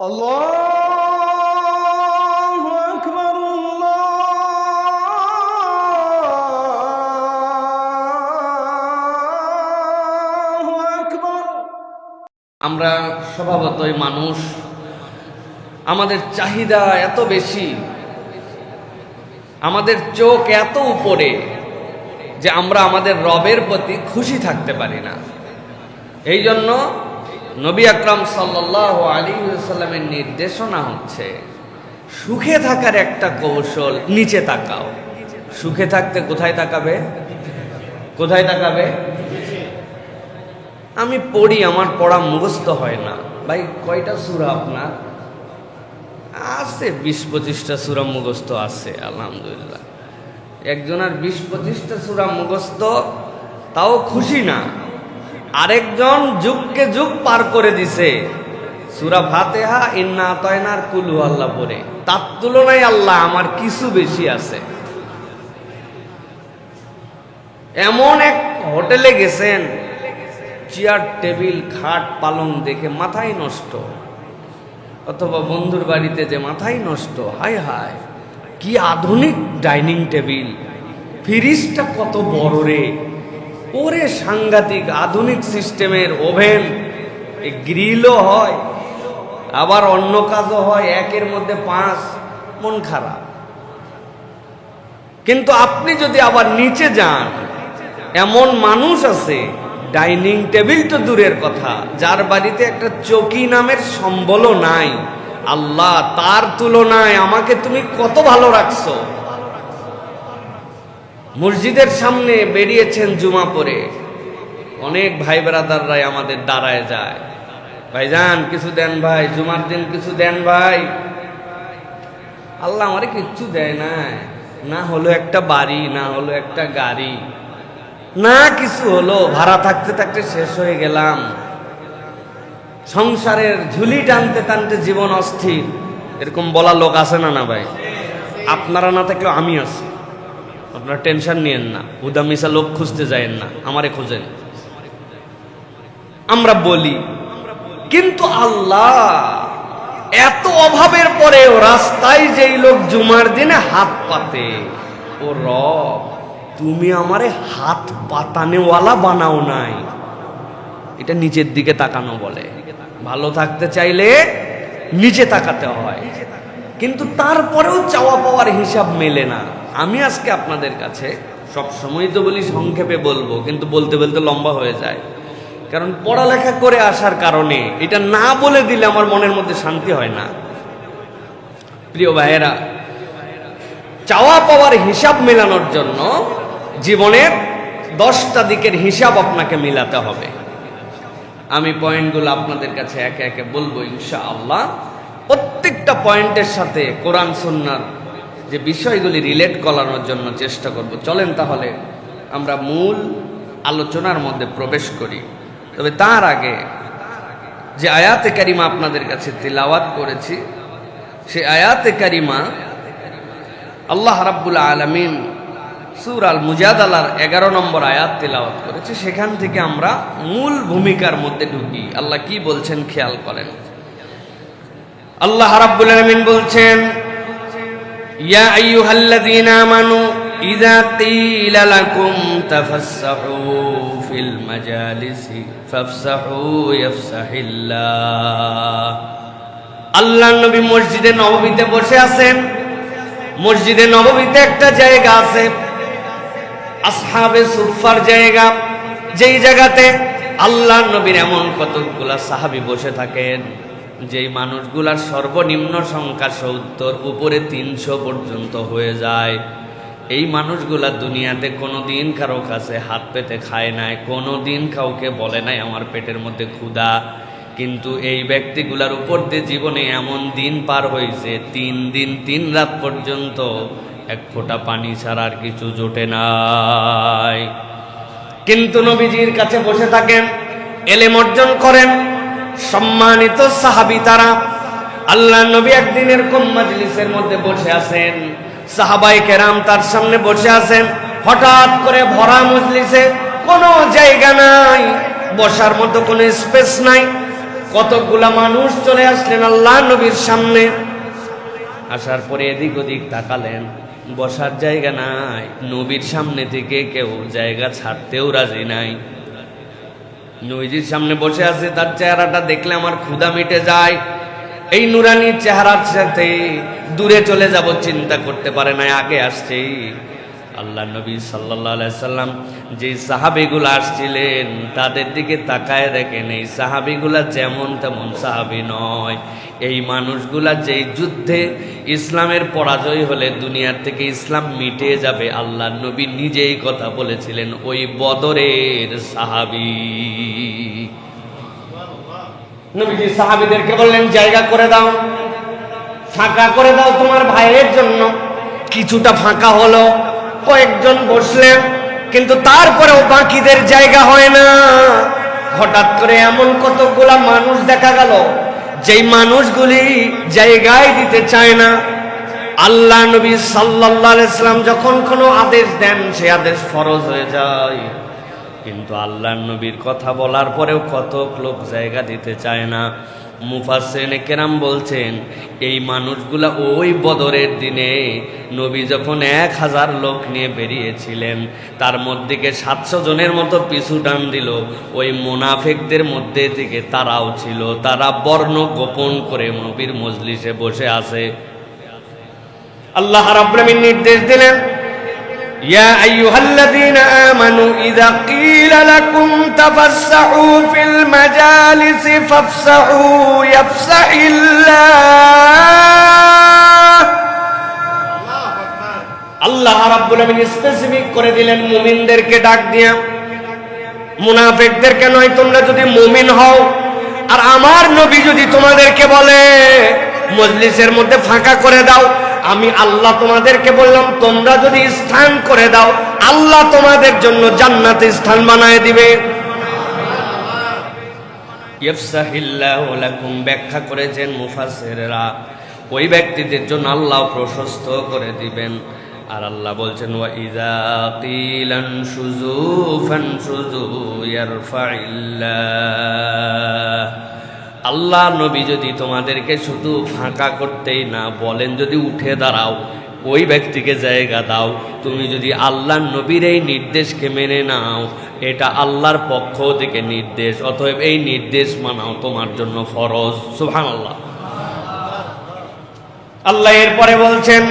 আল্লাহু আকবার, আল্লাহু আকবার। আমরা স্বভাবতই মানুষ, আমাদের চাহিদা এত বেশি, আমাদের চোখ এত উপরে যে আমরা আমাদের রবের প্রতি খুশি থাকতে পারি না। এই জন্য নবী আকরাম সাল্লাল্লাহু আলাইহি ওয়াসাল্লামের নির্দেশনা হচ্ছে সুখে থাকার একটা কৌশল, নিচে তাকাও। সুখে থাকতে কোথায় তাকাবে? কোথায় তাকাবে? আমি পড়ি, আমার পড়া মুখস্থ হয় না। ভাই, কয়টা সূরা আপনার আছে? 20-25টা সূরা মুখস্থ আছে, আলহামদুলিল্লাহ। একজনের 20-25টা সূরা মুখস্থ, তাও খুশি না। আরেকজন যুগকে যুগ পার করে দিছে, সূরা ফাতিহা, ইন্না আতাইনার, কুল হু আল্লাহ পড়ে। তার তুলনায় আল্লাহ আমার কিছু বেশি আছে। এমন এক হোটেলে গেছেন, চেয়ার টেবিল খাট পালং দেখে মাথায় নষ্ট, অথবা বন্ধুর বাড়িতে যে মাথায় নষ্ট। হায় হায়, কি আধুনিক ডাইনিং টেবিল, ফ্রিজটা কত বড় রে, ওরে সাংঘাতিক আধুনিক সিস্টেমের ওভেন, গ্রিলও হয়, আবার অন্য কাজও হয়, একের মধ্যে 5। মন খারাপ। কিন্তু আপনি যদি আবার নিচে যান, এমন মানুষ আছে, ডাইনিং টেবিল তো দূরের কথা, যার বাড়িতে একটা চৌকি নামের সম্বলও নাই। আল্লাহ, তার তুলনায় আমাকে তুমি কত ভালো রাখছো। মসজিদের সামনে বেরিয়েছেন জুমা পরে, অনেক ভাই ব্রাদাররাই আমাদের দাঁড়ায় যায়, ভাইজান কিছু দেন ভাই, জুমার দিন কিছু দেন ভাই। আল্লাহ আমারে কিচ্ছু দেয় না, না হলো একটা বাড়ি, না হলো একটা গাড়ি, না কিছু হলো, ভাড়া থাকতে থাকতে শেষ হয়ে গেলাম, সংসারের ঝুলি টানতে টানতে জীবন অস্থির। এরকম বলা লোক আছে না? না ভাই, আপনারা না থাকলেও আমি আছি, আপনারা টেনশন নিয়েন না, উদামিসা লোক খুঁজতে যায়েন না, আমারে খুঁজেন। আমরা বলি, কিন্তু আল্লাহ এত অভাবের পরেও রাস্তায় যেই লোক জুমার দিনে হাত পাতে, ও রব, তুমি আমারে হাত পাতানেওয়ালা বানাও নাই। এটা নিচের দিকে তাকানো বলে। ভালো থাকতে চাইলে নিচে তাকাতে হয়, কিন্তু তারপরেও চাওয়া পাওয়ার হিসাব মেলে না। আমি আজকে আপনাদের কাছে সব সময় তো বলি, সংক্ষেপে বলবো, কিন্তু বলতে বলতে লম্বা হয়ে যায়, কারণ পড়ালেখা করে আসার কারণে এটা না বলে দিলে আমার মনের মধ্যে শান্তি হয় না। প্রিয় ভাইয়েরা, চাওয়া পাওয়ার হিসাব মেলানোর জন্য জীবনের 10টা দিকের হিসাব আপনাকে মিলাতে হবে। আমি পয়েন্টগুলো আপনাদের কাছে একে একে বলবো ইনশাআল্লাহ। প্রত্যেকটা পয়েন্টের সাথে কোরআন সুন্নাহর যে বিষয়গুলি রিলেট করানোর জন্য চেষ্টা করব। চলেন তাহলে আমরা মূল আলোচনার মধ্যে প্রবেশ করি। তবে তার আগে যে আয়াতে কারিমা আপনাদের কাছে তিলাওয়াত করেছি, সেই আয়াতে কারিমা আল্লাহ রাব্বুল আলামিন সূরা আল মুজাদালার 11 নম্বর আয়াত তিলাওয়াত করেছে। সেখান থেকে আমরা মূল ভূমিকার মধ্যে ঢুকি। আল্লাহ কি বলছেন খেয়াল করেন। আল্লাহ রাব্বুল আলামিন বলছেন, ইয়া আইয়ুহাল্লাযীনা আমানু ইযা ক্বিলা লাকুম তাফাসসাহু ফিল মাজালিসি ফাফসাহু ইয়াফসাহিল্লাহ। আল্লাহর নবী মসজিদে নববীতে বসে আছেন। মসজিদে নববীতে একটা জায়গা আছে, আসহাবে সুফফার জায়গা, যেই জায়গাতে আল্লাহর নবীর এমন কতগুলা সাহাবী বসে থাকেন, যেই মানুষগুলার সর্বনিম্ন সংখ্যা 70, উপরে 300 পর্যন্ত হয়ে যায়। এই মানুষগুলা দুনিয়াতে কোনোদিন কারো কাছে হাত পেতে খায় নাই, কোনোদিন কাউকে বলে নাই আমার পেটের মধ্যে ক্ষুধা। কিন্তু এই ব্যক্তিগুলার উপর দিয়ে জীবনে এমন দিন পার হয়েছে, 3 দিন 3 রাত পর্যন্ত এক ফোঁটা পানি ছাড়া আর কিছু জোটে নাই। কিন্তু নবীজির কাছে বসে থাকেন, এলেম অর্জন করেন, সম্মানিত সাহাবী তারা। আল্লাহ নবী একদিন এরকম মাজলিসের মধ্যে বসে আছেন, সাহাবায়ে কেরাম তার সামনে বসে আছেন। হঠাৎ করে ভরা মজলিসে কোনো জায়গা নাই, বসার মতো কোনো স্পেস নাই। কতগুলা মানুষ চলে আসলেন আল্লাহ নবীর সামনে। আসার পরে এদিক ওদিক তাকালেন, বসার জায়গা নাই। নবীর সামনে থেকে কেউ জায়গা ছাড়তেও রাজি নাই। নবীজির সামনে বসে আছে, তার চেহারাটা দেখলে আমার ক্ষুধা মিটে যায়। এই নুরানি চেহারার সাথে দূরে চলে যাব চিন্তা করতে পারে না, আগে আসছে। আল্লাহ নবী সাল্লাল্লাহু আলাইহি সাল্লাম যে সাহাবীগুলো আসছিলেন তাদের দিকে তাকায় দেখেন, এই সাহাবীগুলা যেমন তেমন সাহাবী নয়। এই মানুষগুলা যেই যুদ্ধে ইসলামের পরাজয় হলে দুনিয়ার থেকে ইসলাম মিটে যাবে, আল্লাহ নবী নিজেই কথা বলেছিলেন, ওই বদরের সাহাবী। নবীজি সাহাবীদেরকে বললেন, জায়গা করে দাও, ফাঁকা করে দাও তোমার ভাইয়ের জন্য। কিছুটা ফাঁকা হলো, কয়েকজন বসলেন, কিন্তু তারপরেও বাকিদের জায়গা হয় না। হঠাৎ করে এমন কতগুলা মানুষ দেখা গেল যেই মানুষগুলি জায়গায় দিতে চায় না। আল্লাহ নবী সাল্লাল্লাহু আলাইহি সাল্লাম যখন কোনো আদেশ দেন, সে আদেশ ফরজ হয়ে যায়। কিন্তু আল্লাহ নবীর কথা বলার পরেও কত লোক জায়গা দিতে চায় না। মুফাসসিরিনে কেরাম বলছেন, এই মানুষগুলা ওই বদরের দিনে নবী যখন 1000 লোক নিয়ে বেরিয়েছিলেন, তার মধ্যে 700 জনের মতো পিছু টান দিল। ওই মুনাফিকদের মধ্যে থেকে তারাও ছিল, তারা বর্ণ গোপন করে নবীর মজলিসে বসে আছে। আল্লাহ রাব্বুল আলামিন নির্দেশ দিলেন, ইয়া আইয়ুহাল্লাযীনা আমানু ইযা ক্বিলা লাকুম তাফাসসাহু ফিল মাজালিসি ফাফসাহু ইয়াফসাহিল্লাহ। আল্লাহ রাব্বুল আলামিন স্পেসিফিক করে দিলেন মুমিনদেরকে ডাক দিয়া, মুনাফিকদেরকে নয়। তোমরা যদি মুমিন হও আর আমার নবী যদি তোমাদেরকে বলে মজলিসের মধ্যে ফাঁকা করে দাও, আমি আল্লাহ তোমাদেরকে বললাম, তোমরা যদি স্থান করে দাও, আল্লাহ তোমাদের জন্য জান্নাতে স্থান বানায় দিবে। ইয়াফসাহিল্লাহু লাকুম ব্যাখ্যা করেছেন মুফাসসিররা, ওই ব্যক্তিদের জন্য আল্লাহ প্রশস্ত করে দিবেন। আর আল্লাহ বলছেন, ওয়া ইযা কিলান শুযু ফানশুযু ইয়ারফাইল্লাহ। আল্লাহ নবী যদি তোমাদেরকে শুধু ফাঁকা করতেই না বলেন, যদি উঠে দাঁড়াও, ওই ব্যক্তিকে জায়গা দাও, তুমি যদি আল্লাহ নবীর এই নির্দেশকে মেনে নাও, এটা আল্লাহর পক্ষ থেকে নির্দেশ, অতএব এই নির্দেশ মানাও তোমার জন্য ফরজ। সুবহানাল্লাহ। আল্লাহ এরপরে বলছেন,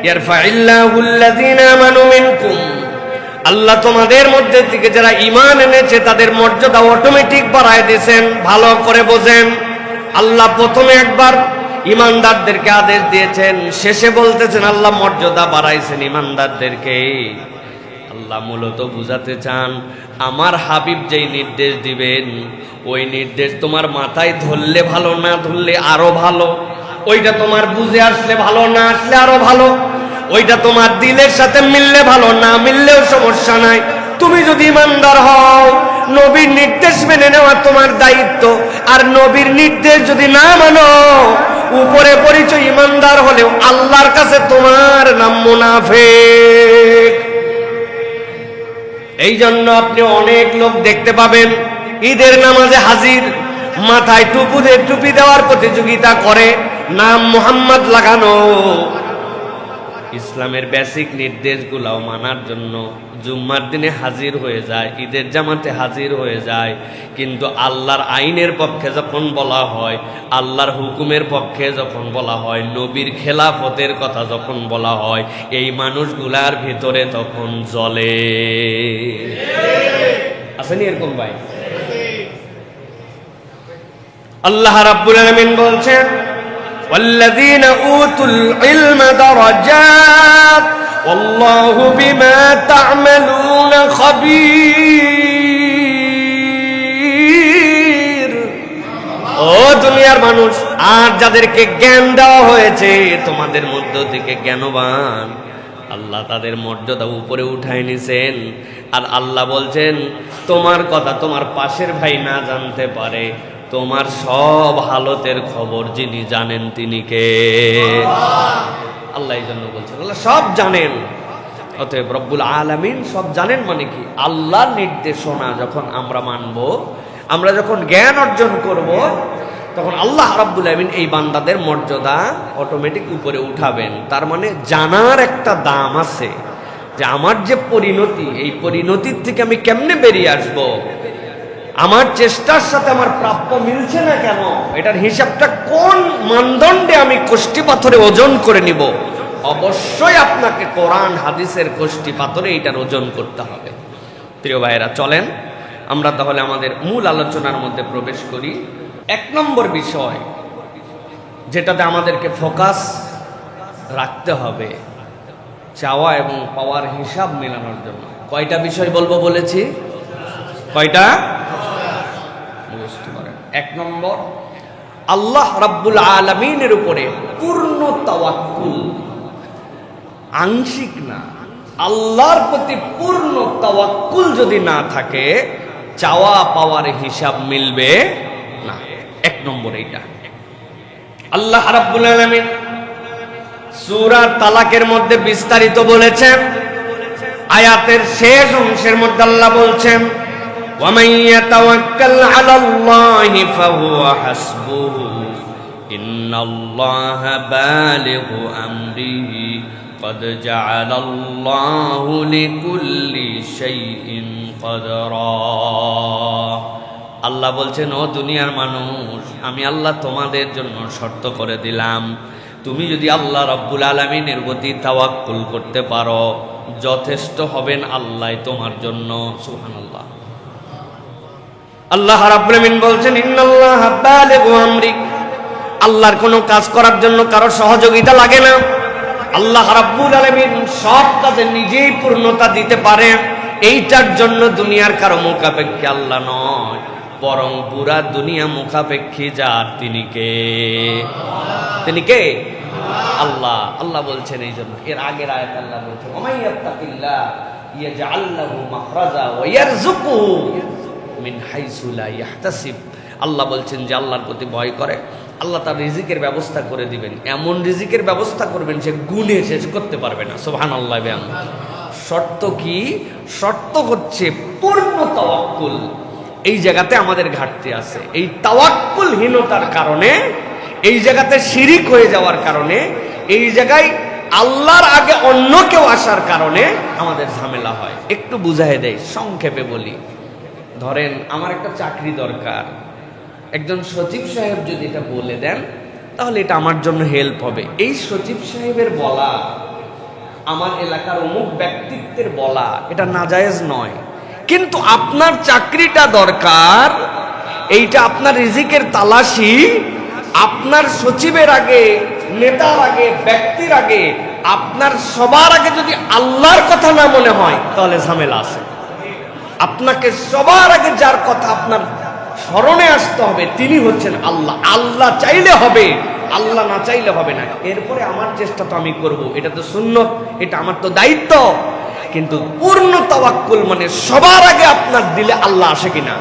ইয়ারফাইল্লাহুল্লাযীনা আমানু মিনকুম। আল্লাহ তোমাদের মধ্যে থেকে যারা ঈমান এনেছে তাদের মর্যাদা অটোমেটিক বাড়ায় দিয়েছেন। ভালো করে বোঝেন, আল্লাহ প্রথমে একবার ঈমানদারদেরকে আদেশ দিয়েছেন, শেষে বলতেছেন আল্লাহ মর্যাদা বাড়াইছেন ঈমানদারদেরকে। আল্লাহ মূলত বুঝাতে চান, আমার হাবিব যেই নির্দেশ দিবেন, ওই নির্দেশ তোমার মাথায় ধরলে ভালো, না ধরলে আরো ভালো। ওইটা তোমার বুঝে আসলে ভালো, না আসলে আরো ভালো। ওইটা তোমার দিলের সাথে মিললে ভালো, না মিললেও সমস্যা নাই। তুমি যদি ইমানদার হও, নবীর নির্দেশ মেনে নেওয়া তোমার দায়িত্ব। আর নবীর নির্দেশ যদি না মানো, উপরে পরিচয় ইমানদার হলেও আল্লাহর কাছে তোমার নাম মুনাফিক। এই জন্য আপনি অনেক লোক দেখতে পাবেন ঈদের নামাজে হাজির, মাথায় টুপি দেওয়ার প্রতিযোগিতা করে, নাম মুহাম্মদ লাগানো। ইসলামের বেসিক নির্দেশগুলাও মানার জন্য জুম্মার দিনে হাজির হয়ে যায়, ঈদের জামাতে হাজির হয়ে যায়, কিন্তু আল্লাহর আইনের পক্ষে যখন বলা হয়, আল্লাহর হুকুমের পক্ষে যখন বলা হয়, নবীর খেলাফতের কথা যখন বলা হয়, এই মানুষগুলার ভিতরে তখন জ্বলে। আসেনি এরকম ভাই? আল্লাহ রাব্বুল আলামিন বলছেন, والذين أوتوا العلم درجات والله بما تعملون خبير। ও দুনিয়ার মানুষ, আর যাদেরকে জ্ঞান দেওয়া হয়েছে তোমাদের মধ্য থেকে জ্ঞানবান, আল্লাহ তাদের মর্যাদা উপরে উঠায় নিছেন। আর আল্লাহ বলছেন, তোমার কথা তোমার পাশের ভাই না জানতে পারে, তোমার সব হালতের খবর যিনি জানেন তিনি কে? আল্লাহ। এই জন্য বলছেন আল্লাহ সব জানেন। অতএব রব্বুল আলামিন সব জানেন মানে কি? আল্লাহর নির্দেশনা যখন আমরা মানব, আমরা যখন জ্ঞান অর্জন করব, তখন আল্লাহ রাব্বুল আলামিন এই বান্দাদের মর্যাদা অটোমেটিক উপরে উঠাবেন। তার মানে জানার একটা দাম আছে যে আমার যে পরিণতি, এই পরিণতির থেকে আমি কেমনে বেরিয়ে আসব, আমার চেষ্টার সাথে আমার প্রাপ্য মিলছে না কেন, এটার হিসাবটা কোন মানদণ্ডে আমি কষ্টি পাথরে ওজন করে নিব। অবশ্যই আপনাকে কোরআন হাদিসের কষ্টি পাথরে এটার ওজন করতে হবে। প্রিয় ভাইয়েরা, চলেন আমরা তাহলে আমাদের মূল আলোচনার মধ্যে প্রবেশ করি। 1 নম্বর বিষয় যেটাতে আমাদেরকে ফোকাস রাখতে হবে চাওয়া এবং পাওয়ার হিসাব মেলানোর জন্য। কয়টা বিষয় বলবো বলেছি? কয়টা? 1 নম্বর, আল্লাহ রাব্বুল আলামিনের উপরে পূর্ণ তাওয়াক্কুল, আংশিক না, আল্লাহর প্রতি পূর্ণ তাওয়াক্কুল যদি না থাকে, চাওয়া পাওয়ার হিসাব মিলবে না। 1 নম্বর এইটা। আল্লাহ রাব্বুল আলামিন সূরা তালাকের মধ্যে বিস্তারিত বলেছেন। আয়াতের শেষ অংশের মধ্যে আল্লাহ বলছেন, وَمَن يَتَوَكَّلْ عَلَى اللَّهِ فَهُوَ حَسْبُهُ إِنَّ اللَّهَ بَالِغُ أَمْرِهِ قَدْ جَعَلَ اللَّهُ لِكُلِّ شَيْءٍ قَدْرًا। আল্লাহ বলছেন, ও দুনিয়ার মানুষ, আমি আল্লাহ তোমাদের জন্য শর্ত করে দিলাম, তুমি যদি আল্লাহ রাব্বুল আলামিনের প্রতি তাওয়াক্কুল করতে পারো, যথেষ্ট হবেন আল্লাহ তোমার জন্য। সুবহানাল্লাহ। আল্লাহ রাব্বুল আলামিন বলছেন, ইন্নাল্লাহা বালিগু আমরি, আল্লাহর কোনো কাজ করার জন্য কারো সহযোগিতা লাগে না। আল্লাহ রাব্বুল আলামিন সব কাজে নিজেই পূর্ণতা দিতে পারে। এইটার জন্য দুনিয়ার কারো মুখাপেক্ষী আল্লাহ নয়, বরং পুরা দুনিয়া মুখাপেক্ষী যার, তিনি কে? তিনি কে? আল্লাহ। আল্লাহ বলছেন এই জন্য এর আগের আয়াত আল্লাহ বলছেন, ওমাইয়াত্তাকিল্লাহ ইয়াজআল লাহু মাখরাজা ওয়া ইয়ারযুকুহু মিন হাইসু লা ইয়াহতাসিব। আল্লাহ বলছেন যে আল্লাহর প্রতি ভয় করে, আল্লাহ তার রিজিকের ব্যবস্থা করে দিবেন, এমন রিজিকের ব্যবস্থা করবেন সে গুণে শেষ করতে পারবে না। সুবহানাল্লাহ। শর্ত কি? শর্ত হচ্ছে পূর্ণ তাওয়াক্কুল। এই জায়গাতে আমাদের ঘাটতি আছে। এই তাওয়াক্কুলহীনতার কারণে, এই জায়গাতে শিরিক হয়ে যাওয়ার কারণে, এই জায়গায় আল্লাহর আগে অন্য কেউ আসার কারণে আমাদের ঝামেলা হয়। একটু বুঝাই দেয়, সংক্ষেপে বলি। ধরেন আমার একটা চাকরি দরকার, একজন সচিব সাহেব যদি এটা বলে দেন তাহলে এটা আমার জন্য হেল্প হবে। এই সচিব সাহেবের বলা, আমার এলাকার অমুক ব্যক্তিত্বের বলা, এটা নাজায়েজ নয়। কিন্তু আপনার চাকরিটা দরকার, এইটা আপনার রিজিকের তালাশি, আপনার সচিবের আগে, নেতার আগে, ব্যক্তির আগে, আপনার সবার আগে যদি আল্লাহর কথা না মনে হয় তাহলে ঝামেলা আছে। আপনাকে সবার আগে যার কথা আপনার স্মরণে আসতে হবে তিনি হচ্ছেন আল্লাহ। আল্লাহ চাইলে হবে, আল্লাহ না চাইলে হবে না। এরপরে আমার চেষ্টা তো আমি করব, এটা তো সুন্নত, এটা আমার তো দায়িত্ব। কিন্তু পূর্ণ তাওয়াক্কুল মানে সবার আগে আপনার দিলে আল্লাহ আসে কিনা।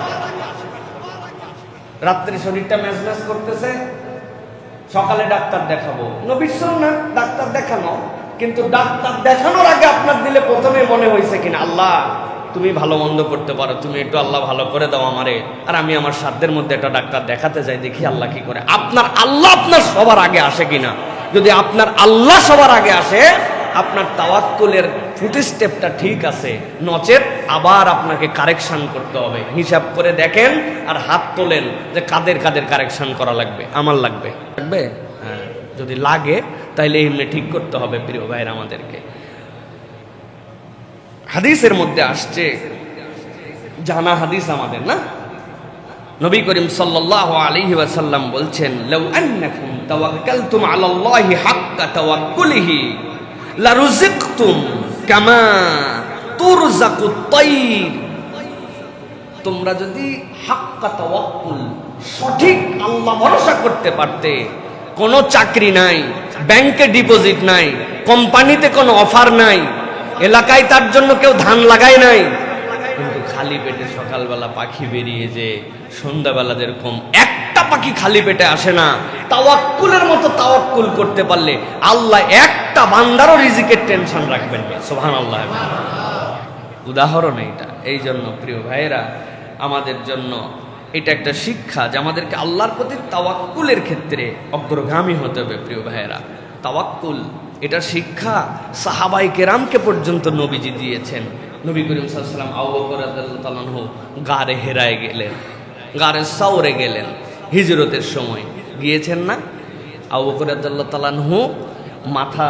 রাত্রে শরীরটা ম্যাজম্যাজ করতেছে, সকালে ডাক্তার দেখাবো, নবীর সুন্নাহ ডাক্তার দেখানো, কিন্তু ডাক্তার দেখানোর আগে আপনার দিলে প্রথমে মনে হয়েছে কিনা আল্লাহ তুমি ভালো মন্দ করতে পারো, তুমি একটু আল্লাহ ভালো করে দাও আমারে, আর আমি আমার সাধ্যের মধ্যে একটা ডাক্তার দেখাতে যাই, দেখি আল্লাহ কি করে। আপনার আল্লাহ আপনার সবার আগে আসে কিনা। যদি আপনার আল্লাহ সবার আগে আসে, আপনার তাওয়াক্কুলের ফুটি স্টেপটা ঠিক আছে, নচেত আবার আপনাকে কারেকশন করতে হবে। হিসাব করে দেখেন আর হাত তোলেন যে কাদের কাদের কারেকশন করা লাগবে। আমার লাগবে, লাগবে, হ্যাঁ, যদি লাগে তাইলে এমনি ঠিক করতে হবে। প্রিয় ভাইয়ের, আমাদেরকে হাদিসের মধ্যে আসছে, জানা হাদিস আমাদের না, নবী করিম সাল্লাল্লাহু আলাইহি ওয়াসাল্লাম বলছেন, লাউ আন্নাকুম তাওয়াক্কালতুম আলাল্লাহি হাক্কা তাওয়াক্কুলিহি লারুযিকতুম কামা তুরযাকুত তাইর। তোমরা যদি হাক্কা তাওয়াক্কুল, সঠিক আল্লাহ ভরসা করতে পারতে, কোনো চাকরি নাই, ব্যাংকে ডিপোজিট নাই, কোম্পানিতে কোনো অফার নাই, এলাকায় তার জন্য কেউ ধান লাগায় নাই, কিন্তু খালি পেটে সকালবেলা পাখি বেরিয়ে যে সন্ধ্যাবেলা যেরকম একটা পাখি খালি পেটে আসে না, তাওয়াক্কুলের মতো তাওয়াক্কুল করতে পারলে আল্লাহ একটা বান্দারও রিজিকের টেনশন রাখবেন না। সুবহানাল্লাহ। উদাহরণ এইটা। এই জন্য প্রিয় ভাইয়েরা, আমাদের জন্য এটা একটা শিক্ষা যে আমাদেরকে আল্লাহর প্রতি তাওয়াক্কুলের ক্ষেত্রে অগ্রগামী হতে হবে। প্রিয় ভাইয়েরা, তাওয়াক্কুল এটা শিক্ষা সাহাবাই কেরামকে পর্যন্ত নবীজি দিয়েছেন। নবী করিম সাল্লাল্লাহু আলাইহি ওয়াসাল্লাম আবু বকর রাদিয়াল্লাহু তাআলা আনহু গারে হেরায় গেলেন, গারে সাওরে গেলেন, হিজরতের সময় গিয়েছেন না? আবু বকর রাদিয়াল্লাহু তাআলা আনহু মাথা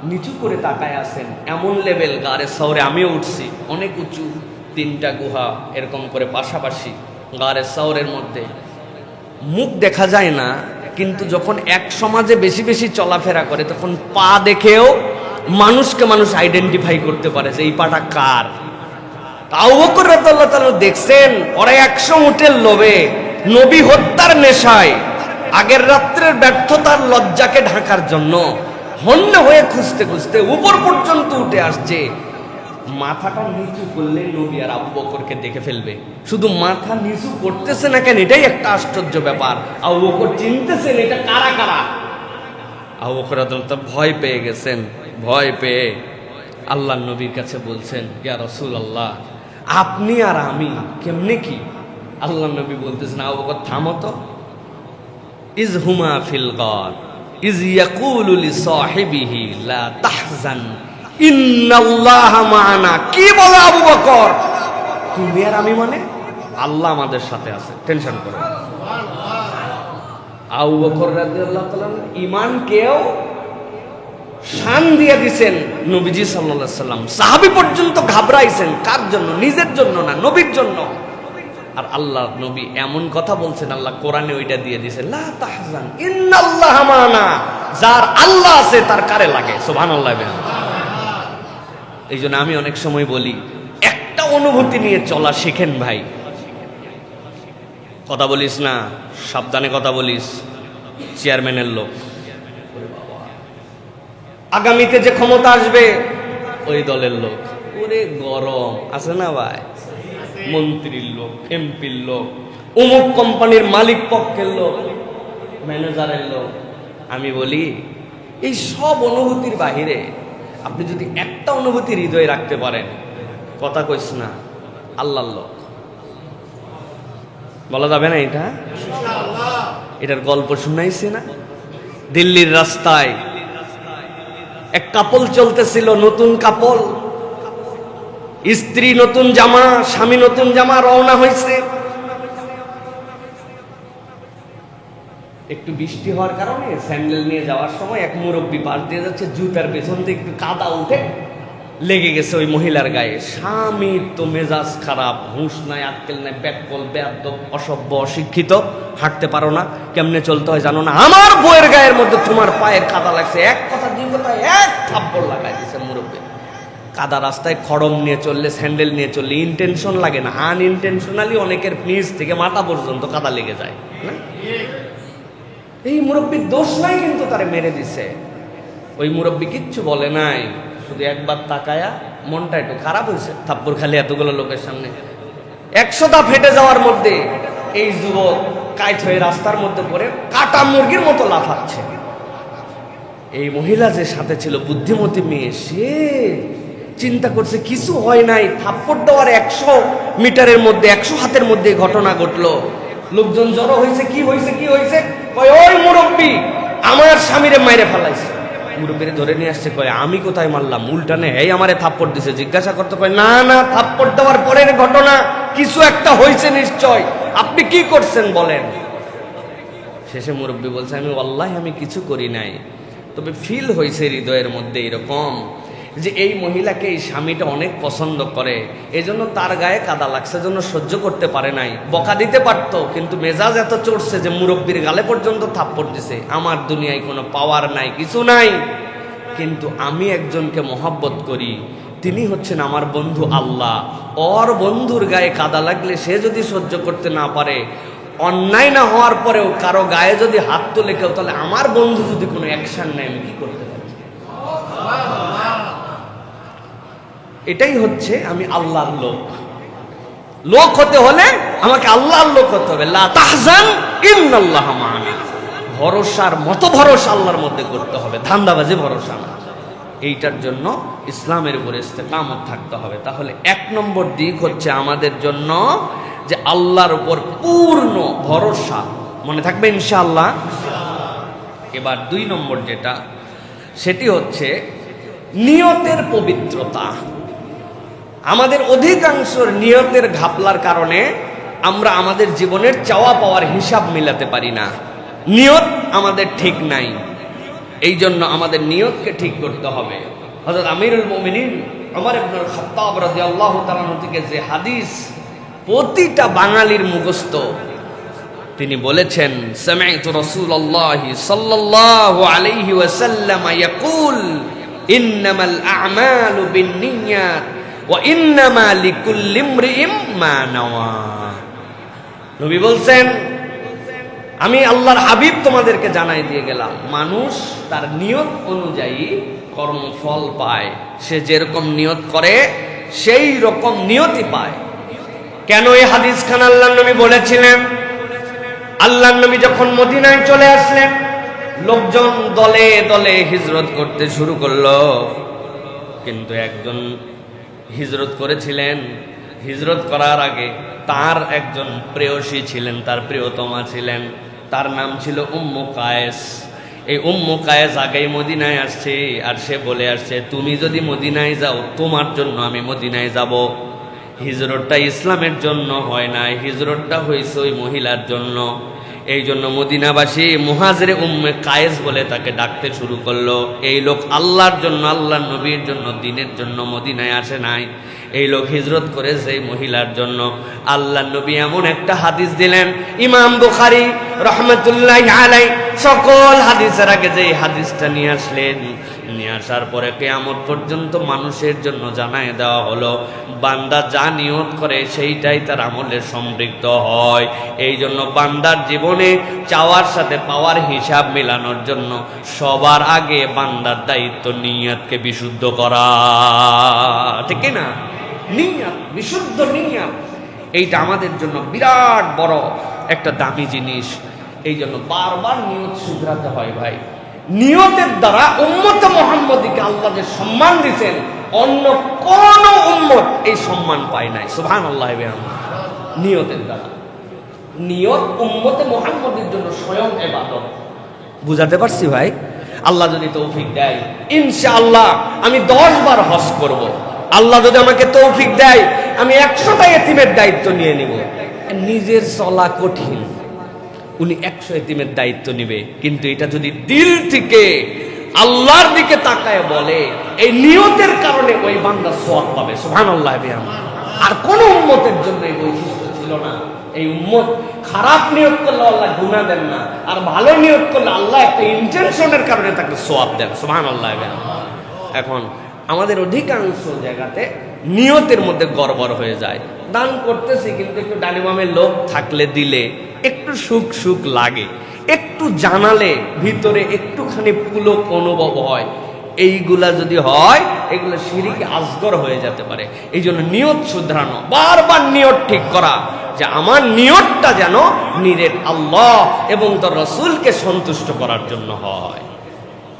নিচু করে তাকায় আছেন, এমন লেভেল গারে সাওরে আমিও উঠছি, অনেক উঁচু, 3টা গুহা এরকম করে পাশাপাশি গারে সাওরের মধ্যে, মুখ দেখা যায় না, কিন্তু যখন এক সমাজে বেশি বেশি চলাফেরা করে তখন পা দেখেও মানুষকে মানুষ আইডেন্টিফাই করতে পারে যে এই পাটা কার। আবু বকর রাদিয়াল্লাহু তাআলা দেখছেন ওরা 100 উটের লোভে, নবী হত্যার নেশায়, আগের রাত্রের ব্যর্থতার লজ্জাকে ঢাকার জন্য হন্য হয়ে খুঁজতে খুঁজতে উপর পর্যন্ত উঠে আসছে। মাথাটা নিচু করলে নবী আর আবু বকরকে দেখে ফেলবে। শুধু মাথা নিচু করতেছে না কেন, এটাই একটা আশ্চর্য ব্যাপার। আবু বকর চিনতেছেন এটা কারা কারা। আবু বকর রাদিয়াল্লাহু তাআলা ভয় পেয়ে গেছেন, ভয় পেয়ে আল্লাহর নবীর কাছে বলছেন, ইয়া রাসূলুল্লাহ, আপনি আর আমি কেমনে কি? আল্লাহর নবী বলতেছেন, আবু বকর থামো তো। ইজ হুমা ফিল গার ইজ ইয়াকুলু লিসাহিবিহি লা তাহজান ইন্নাল্লাহা মা'ানা। কি বলে আবু বকর? তুমি আর আমি মানে? আল্লাহ আমাদের সাথে আছে, টেনশন করো না। আবু বকর রাদিয়াল্লাহু তাআলা ঈমানকেও শান দিয়ে দিয়েছেন নবীজি সাল্লাল্লাহু আলাইহি সাল্লাম। সাহাবী পর্যন্ত ঘাবড়াইছেন, কার জন্য? নিজের জন্য না, নবীর জন্য। আর আল্লাহ নবী এমন কথা বলছেন, আল্লাহ কোরআনে ওইটা দিয়ে দিয়েছেন, লা তাহজান ইন্নাল্লাহা মা'ানা। যার আল্লাহ আছে তার কারে লাগে? সুবহানাল্লাহ। এই জন্য আমি অনেক সময় বলি, একটা অনুভূতি নিয়ে চলা শিখেন ভাই। কথা বলিস না, সাবধানে কথা বলিস, চেয়ারম্যানের লোক, আগামীতে যে ক্ষমতা আসবে ওই দলের লোক, ওরে গরম আছে না ভাই, মন্ত্রীর লোক, এমপির লোক, অমুক কোম্পানির মালিক পক্ষের লোক, ম্যানেজারের লোক। আমি বলি এই সব অনুভূতির বাহিরে আপনি যদি একটা অনুভূতি হৃদয়ে রাখতে পারেন, কথা কইস না, আল্লাহর লোক। বলা যাবে না এটা? এটার গল্প শুনাইছে না? দিল্লির রাস্তায় এক কাপল চলতেছিল, নতুন কাপল, স্ত্রী নতুন জামা, স্বামী নতুন জামা, রওনা হয়েছে। একটু বৃষ্টি হওয়ার কারণে স্যান্ডেল নিয়ে যাওয়ার সময় এক মুরব্বী পাশ দিয়ে যাচ্ছে, জুতার পেছন থেকে একটু কাদা উঠে লেগে গেছে ওই মহিলার গায়ে। স্বামীর তো মেজাজ খারাপ, হুঁশ নাই, আক্কেল নাই, ব্যাককল, বেয়াদব, অসভ্য, অশিক্ষিত, হাঁটতে পারো না, কেমনে চলতে হয় জানো না, আমার বউয়ের গায়ের মধ্যে তোমার পায়ের কাদা লাগছে। এক কথা দুই কথা, এক থাপ্পড় লাগাই দিছে মুরব্বী। কাদা রাস্তায় খড়ম নিয়ে চললে, স্যান্ডেল নিয়ে চললে ইনটেনশন লাগে না, আনইনটেনশনালি অনেকের নিচ থেকে মাথা পর্যন্ত কাদা লেগে যায় না? এই মুরব্বীর দোষ নাই, কিন্তু তারে মেরে দিছে। ওই মুরব্বী কিচ্ছু বলে নাই, শুধু একবার তাকায়া মনটা একটু খারাপ হয়েছে, থাপ্পড় খালি এতগুলো লোকের সামনে। 100টা ফেটে যাওয়ার মধ্যে এই যুবক কাইট হয়ে রাস্তার মধ্যে পড়ে কাটা মুরগির মতো লাফাচ্ছে। এই মহিলা যে সাথে ছিল, বুদ্ধিমতী মেয়ে, সে চিন্তা করছে কিছু হয় নাই, থাপ্পড় দেওয়ার 100 মিটারের মধ্যে, 100 হাতের মধ্যে ঘটনা ঘটলো। লোকজন জড়ো হয়েছে, কি হয়েছে কি হয়েছে? কয় ওই মুরব্বী আমার স্বামীরে মাইরে ফেলাইছে। মুরব্বীরে ধরে নিয়ে আসছে, কয় আমি কোথায় মারলাম? উল্টানে এই আমারে থাপ্পড় দিছে। জিজ্ঞাসা করতে, কয় না না, থাপ্পড় দেওয়ার পরের ঘটনা, কিছু একটা হয়েছে নিশ্চয়, আপনি কি করছেন বলেন। শেষে মুরব্বী বলছে, আমি ওয়াল্লাহি আমি কিছু করি নাই, তবে ফিল হয়েছে হৃদয়ের মধ্যে এরকম যে এই মহিলাকে এই স্বামীটা অনেক পছন্দ করে, এজন্য তার গায়ে কাদা লাগছে, জন্য সহ্য করতে পারে নাই। বকা দিতে পারতো, কিন্তু মেজাজ এত চড়ছে যে মুরব্বীর গালে পর্যন্ত থাপ্পড় দিছে। আমার দুনিয়ায় কোনো পাওয়ার নাই, কিছু নাই, কিন্তু আমি একজনকে মহব্বত করি, তিনি হচ্ছেন আমার বন্ধু আল্লাহ। ওর বন্ধুর গায়ে কাদা লাগলে সে যদি সহ্য করতে না পারে, অন্যায় না হওয়ার পরেও কারো গায়ে যদি হাত তোলে কেউ, তাহলে আমার বন্ধু যদি কোনো অ্যাকশন নেয় আমি কি করতে পারি? এটাই হচ্ছে আমি আল্লাহর লোক। লোক হতে হলে আমাকে আল্লাহর লোক হতে হবে। লা তাহজান ইন্নাল্লাহা মা'ানা। ভরসার মতো ভরসা আল্লাহর মধ্যে করতে হবে, ধান্দাবাজি ভরসা না। এইটার জন্য ইসলামের উপরে ইস্তেকামত থাকতে হবে। তাহলে 1 নম্বর দিক হচ্ছে আমাদের জন্য যে আল্লাহর উপর পূর্ণ ভরসা। মনে থাকবে ইনশাআল্লাহ। এবার 2 নম্বর যেটা, সেটি হচ্ছে নিয়তের পবিত্রতা। আমাদের অধিকাংশের নিয়তের ঘাপলার কারণে আমরা আমাদের জীবনের চাওয়া পাওয়ার হিসাব মিলাতে পারি না। নিয়ত আমাদের ঠিক নাই, এই জন্য আমাদের নিয়তকে ঠিক করতে হবে। হযরত আমিরুল মুমিনিন ওমর ইবনুল খাত্তাব রাদিয়াল্লাহু তাআলা থেকে যে হাদিস প্রতিটা বাঙালির মুখস্থ, তিনি বলেছেন, সামি'তু রাসূলুল্লাহি সাল্লাল্লাহু আলাইহি ওয়াসাল্লাম ইয়াকুল ইন্নামাল আ'মালু বিন্নিয়াত ওয়া ইন্নামা লিকুল্লি ইমরিইম মা নাওয়া। নবী বলছেন, আমি আল্লাহর হাবিব তোমাদেরকে জানাই দিয়ে গেলাম, মানুষ তার নিয়ত অনুযায়ী কর্মফল পায়। সে যেরকম নিয়ত করে সেই রকম নিয়তি পায়। কেন এই হাদিস খান আল্লাহর নবী বলেছিলেন? আল্লাহর নবী যখন মদিনায় চলে আসলেন, লোকজন দলে দলে হিজরত করতে শুরু করলো, কিন্তু একজন হিজরত করেছিলেন। হিজরত করার আগে তার একজন প্রেয়সী ছিলেন, তার প্রিয়তমা ছিলেন, তার নাম ছিল উম্মু কায়েস। এই উম্মু কায়েস আগেই মদিনায় আসছে, আর সে বলে আসছে, তুমি যদি মদিনায় যাও তোমার জন্য আমি মদিনায় যাব। হিজরতটা ইসলামের জন্য হয় না, হিজরতটা হয়েছে ওই মহিলার জন্য। এই জন্য মদিনাবাসী মুহাজিরে উম্মে কায়েস বলে তাকে ডাকতে শুরু করলো। এই লোক আল্লাহর জন্য, আল্লাহর নবীর জন্য, দ্বীনের জন্য মদিনায় আসে নাই, এই লোক হিজরত করেছে এই মহিলার জন্য। আল্লাহর নবী এমন একটা হাদিস দিলেন, ইমাম বুখারী রাহমাতুল্লাহি আলাইহি সকল হাদিসের আগে যে হাদিসটা নিয়ে আসলেন, নিয়ে আসার পরে কিয়ামত পর্যন্ত মানুষের জন্য জানায় দেওয়া হলো, বান্দা যা নিয়ত করে সেইটাই তার আমলে সম্পৃক্ত হয়। এই জন্য বান্দার জীবনে চাওয়ার সাথে পাওয়ার হিসাব মেলানোর জন্য সবার আগে বান্দার দায়িত্ব নিয়তকে বিশুদ্ধ করা, ঠিক না? নিয়ত, বিশুদ্ধ নিয়ত, এইটা আমাদের জন্য বিরাট বড় একটা দামি জিনিস। এই জন্য বারবার নিয়ত শুধরাতে হয় ভাই। নিয়তের দ্বারা উম্মতে মুহাম্মদীকে আল্লাহ যে সম্মান দিয়েছেন, অন্য কোন উম্মত এই সম্মান পায় নাই। সুবহানাল্লাহ। নিয়তের দ্বারা, নিয়ত উম্মতে মুহাম্মদীর জন্য স্বয়ং ইবাদত। বুঝাতে পারছি ভাই? আল্লাহ যদি তৌফিক দেয়, ইনশাআল্লাহ আমি 10 বার হজ করব। আল্লাহ যদি আমাকে তৌফিক দেয়, আমি 100টা এতিমের দায়িত্ব নিয়ে নিব। নিজের চলা কঠিন, উনি 100 এতিমের দায়িত্ব নিবে, কিন্তু এটা যদি দিল থেকে আল্লাহর দিকে তাকায় বলে, এই নিয়তের কারণে ওই বান্দা সওয়াব পাবে। সুবহানাল্লাহ। আর কোন উম্মতের জন্য এই বৈশিষ্ট্য ছিল না। এই উম্মত খারাপ নিয়ত করলে আল্লাহ গুনাহ দেন না, আর ভালো নিয়ত করলে আল্লাহ একটা ইন্টেনশনের কারণে তাকে সওয়াব দেন। সুবহানাল্লাহ। এখন আমাদের অধিকাংশ জায়গাতে নিয়তের মধ্যে গড়বড় হয়ে যায়। দান করতেছি, কিন্তু একটু ডালিমামের লোক থাকলে দিলে একটু সুখ সুখ লাগে, একটু জানালে ভিতরে একটুখানি পুলক অনুভব হয়। এইগুলা যদি হয়, এগুলো শিরকে আসগর হয়ে যেতে পারে। এই জন্য নিয়ত শুধরানো, বারবার নিয়ত ঠিক করা, যে আমার নিয়তটা যেন নিরেট আল্লাহ এবং তার রাসূলকে সন্তুষ্ট করার জন্য হয়।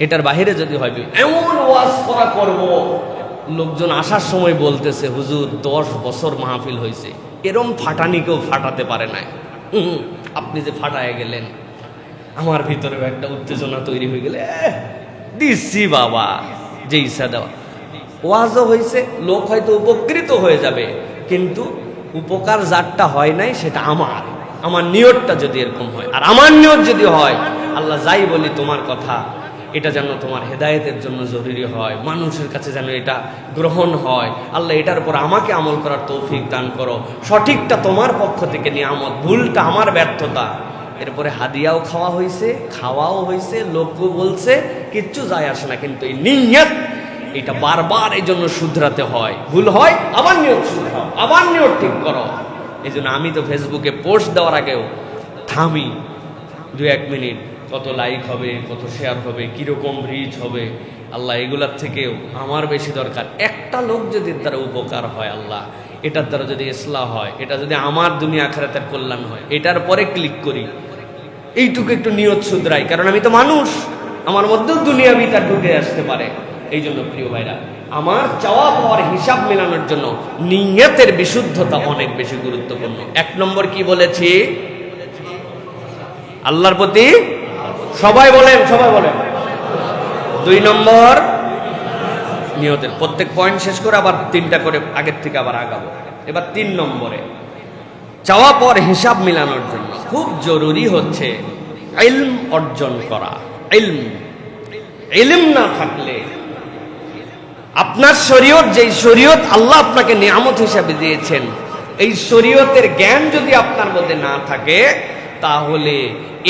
এটার বাহিরে যদি হয়, এমন ওয়াজ করা করব, লোকজন আসার সময় বলতেছে, হুজুর 10 বছর মাহফিল হয়েছে, এরম ফাটানি কেউ ফাটাতে পারে নাই। আপনি যে ফাটায় গেলেন, আমার ভিতরেও একটা উত্তেজনা তৈরি হয়ে গেলে দিচ্ছি বাবা, যে ইচ্ছা দেওয়া। ওয়াজও হয়েছে, লোক হয়তো উপকৃত হয়ে যাবে, কিন্তু উপকার যারটা হয় নাই সেটা আমার নিয়তটা যদি এরকম হয়, আর আমার নিয়ত যদি হয়, আল্লাহ যাই বলি তোমার কথা, এটা যেন তোমার হেদায়েতের জন্য জরুরি হয়, মানুষের কাছে যেন এটা গ্রহণ হয়। আল্লাহ এটার উপর আমাকে আমল করার তৌফিক দান করো। সঠিকটা তোমার পক্ষ থেকে নিয়ামত, ভুলটা আমার ব্যর্থতা। এরপরে হাদিয়াও খাওয়া হয়েছে, খাওয়াও হয়েছে, লোকও বলছে, কিচ্ছু যায় আসে না, কিন্তু এই নিয়ত, এটা বারবার এই জন্য শুধরাতে হয়। ভুল হয়, আবার নিয়ত শুধরাও, আবার নিয়ত ঠিক করো। এই জন্য আমি তো ফেসবুকে পোস্ট দেওয়ার আগেও থামি 2-1 মিনিট, কত লাইক হবে, কত শেয়ার হবে, কিরকম রিচ হবে, আল্লাহ এগুলার থেকেও আমার বেশি দরকার একটা লোক যদি তার উপকার হয়, আল্লাহ এটার দ্বারা যদি ইসলাহ হয়, এটা যদি আমার দুনিয়া আখিরাতের কল্যাণ হয়, এটার পরে ক্লিক করি। এইটুকু একটু নিয়ত শুধরাই, কারণ আমি তো মানুষ, আমার মধ্যেও দুনিয়াবি তার ঢুকে আসতে পারে। এই জন্য প্রিয় ভাইরা, আমার চাওয়া পাওয়ার হিসাব মেলানোর জন্য নিয়তের বিশুদ্ধতা অনেক বেশি গুরুত্বপূর্ণ। 1 নম্বর কি বলেছি? আল্লাহর প্রতি, সবাই বলেন 2 নম্বর নিয়তের। প্রত্যেক পয়েন্ট শেষ করে আবার 3টা করে আগের থেকে আবার আগাবো। এবার 3 নম্বরে চাওয়া পাওয়ার হিসাব মেলানোর জন্য খুব জরুরি হচ্ছে ইলম অর্জন করা। ইলম না থাকলে আপনার শরীয়ত, যেই শরীয়ত আল্লাহ আপনাকে নিয়ামত হিসাবে দিয়েছেন, এই শরীয়তের জ্ঞান যদি আপনার মধ্যে না থাকে, তাহলে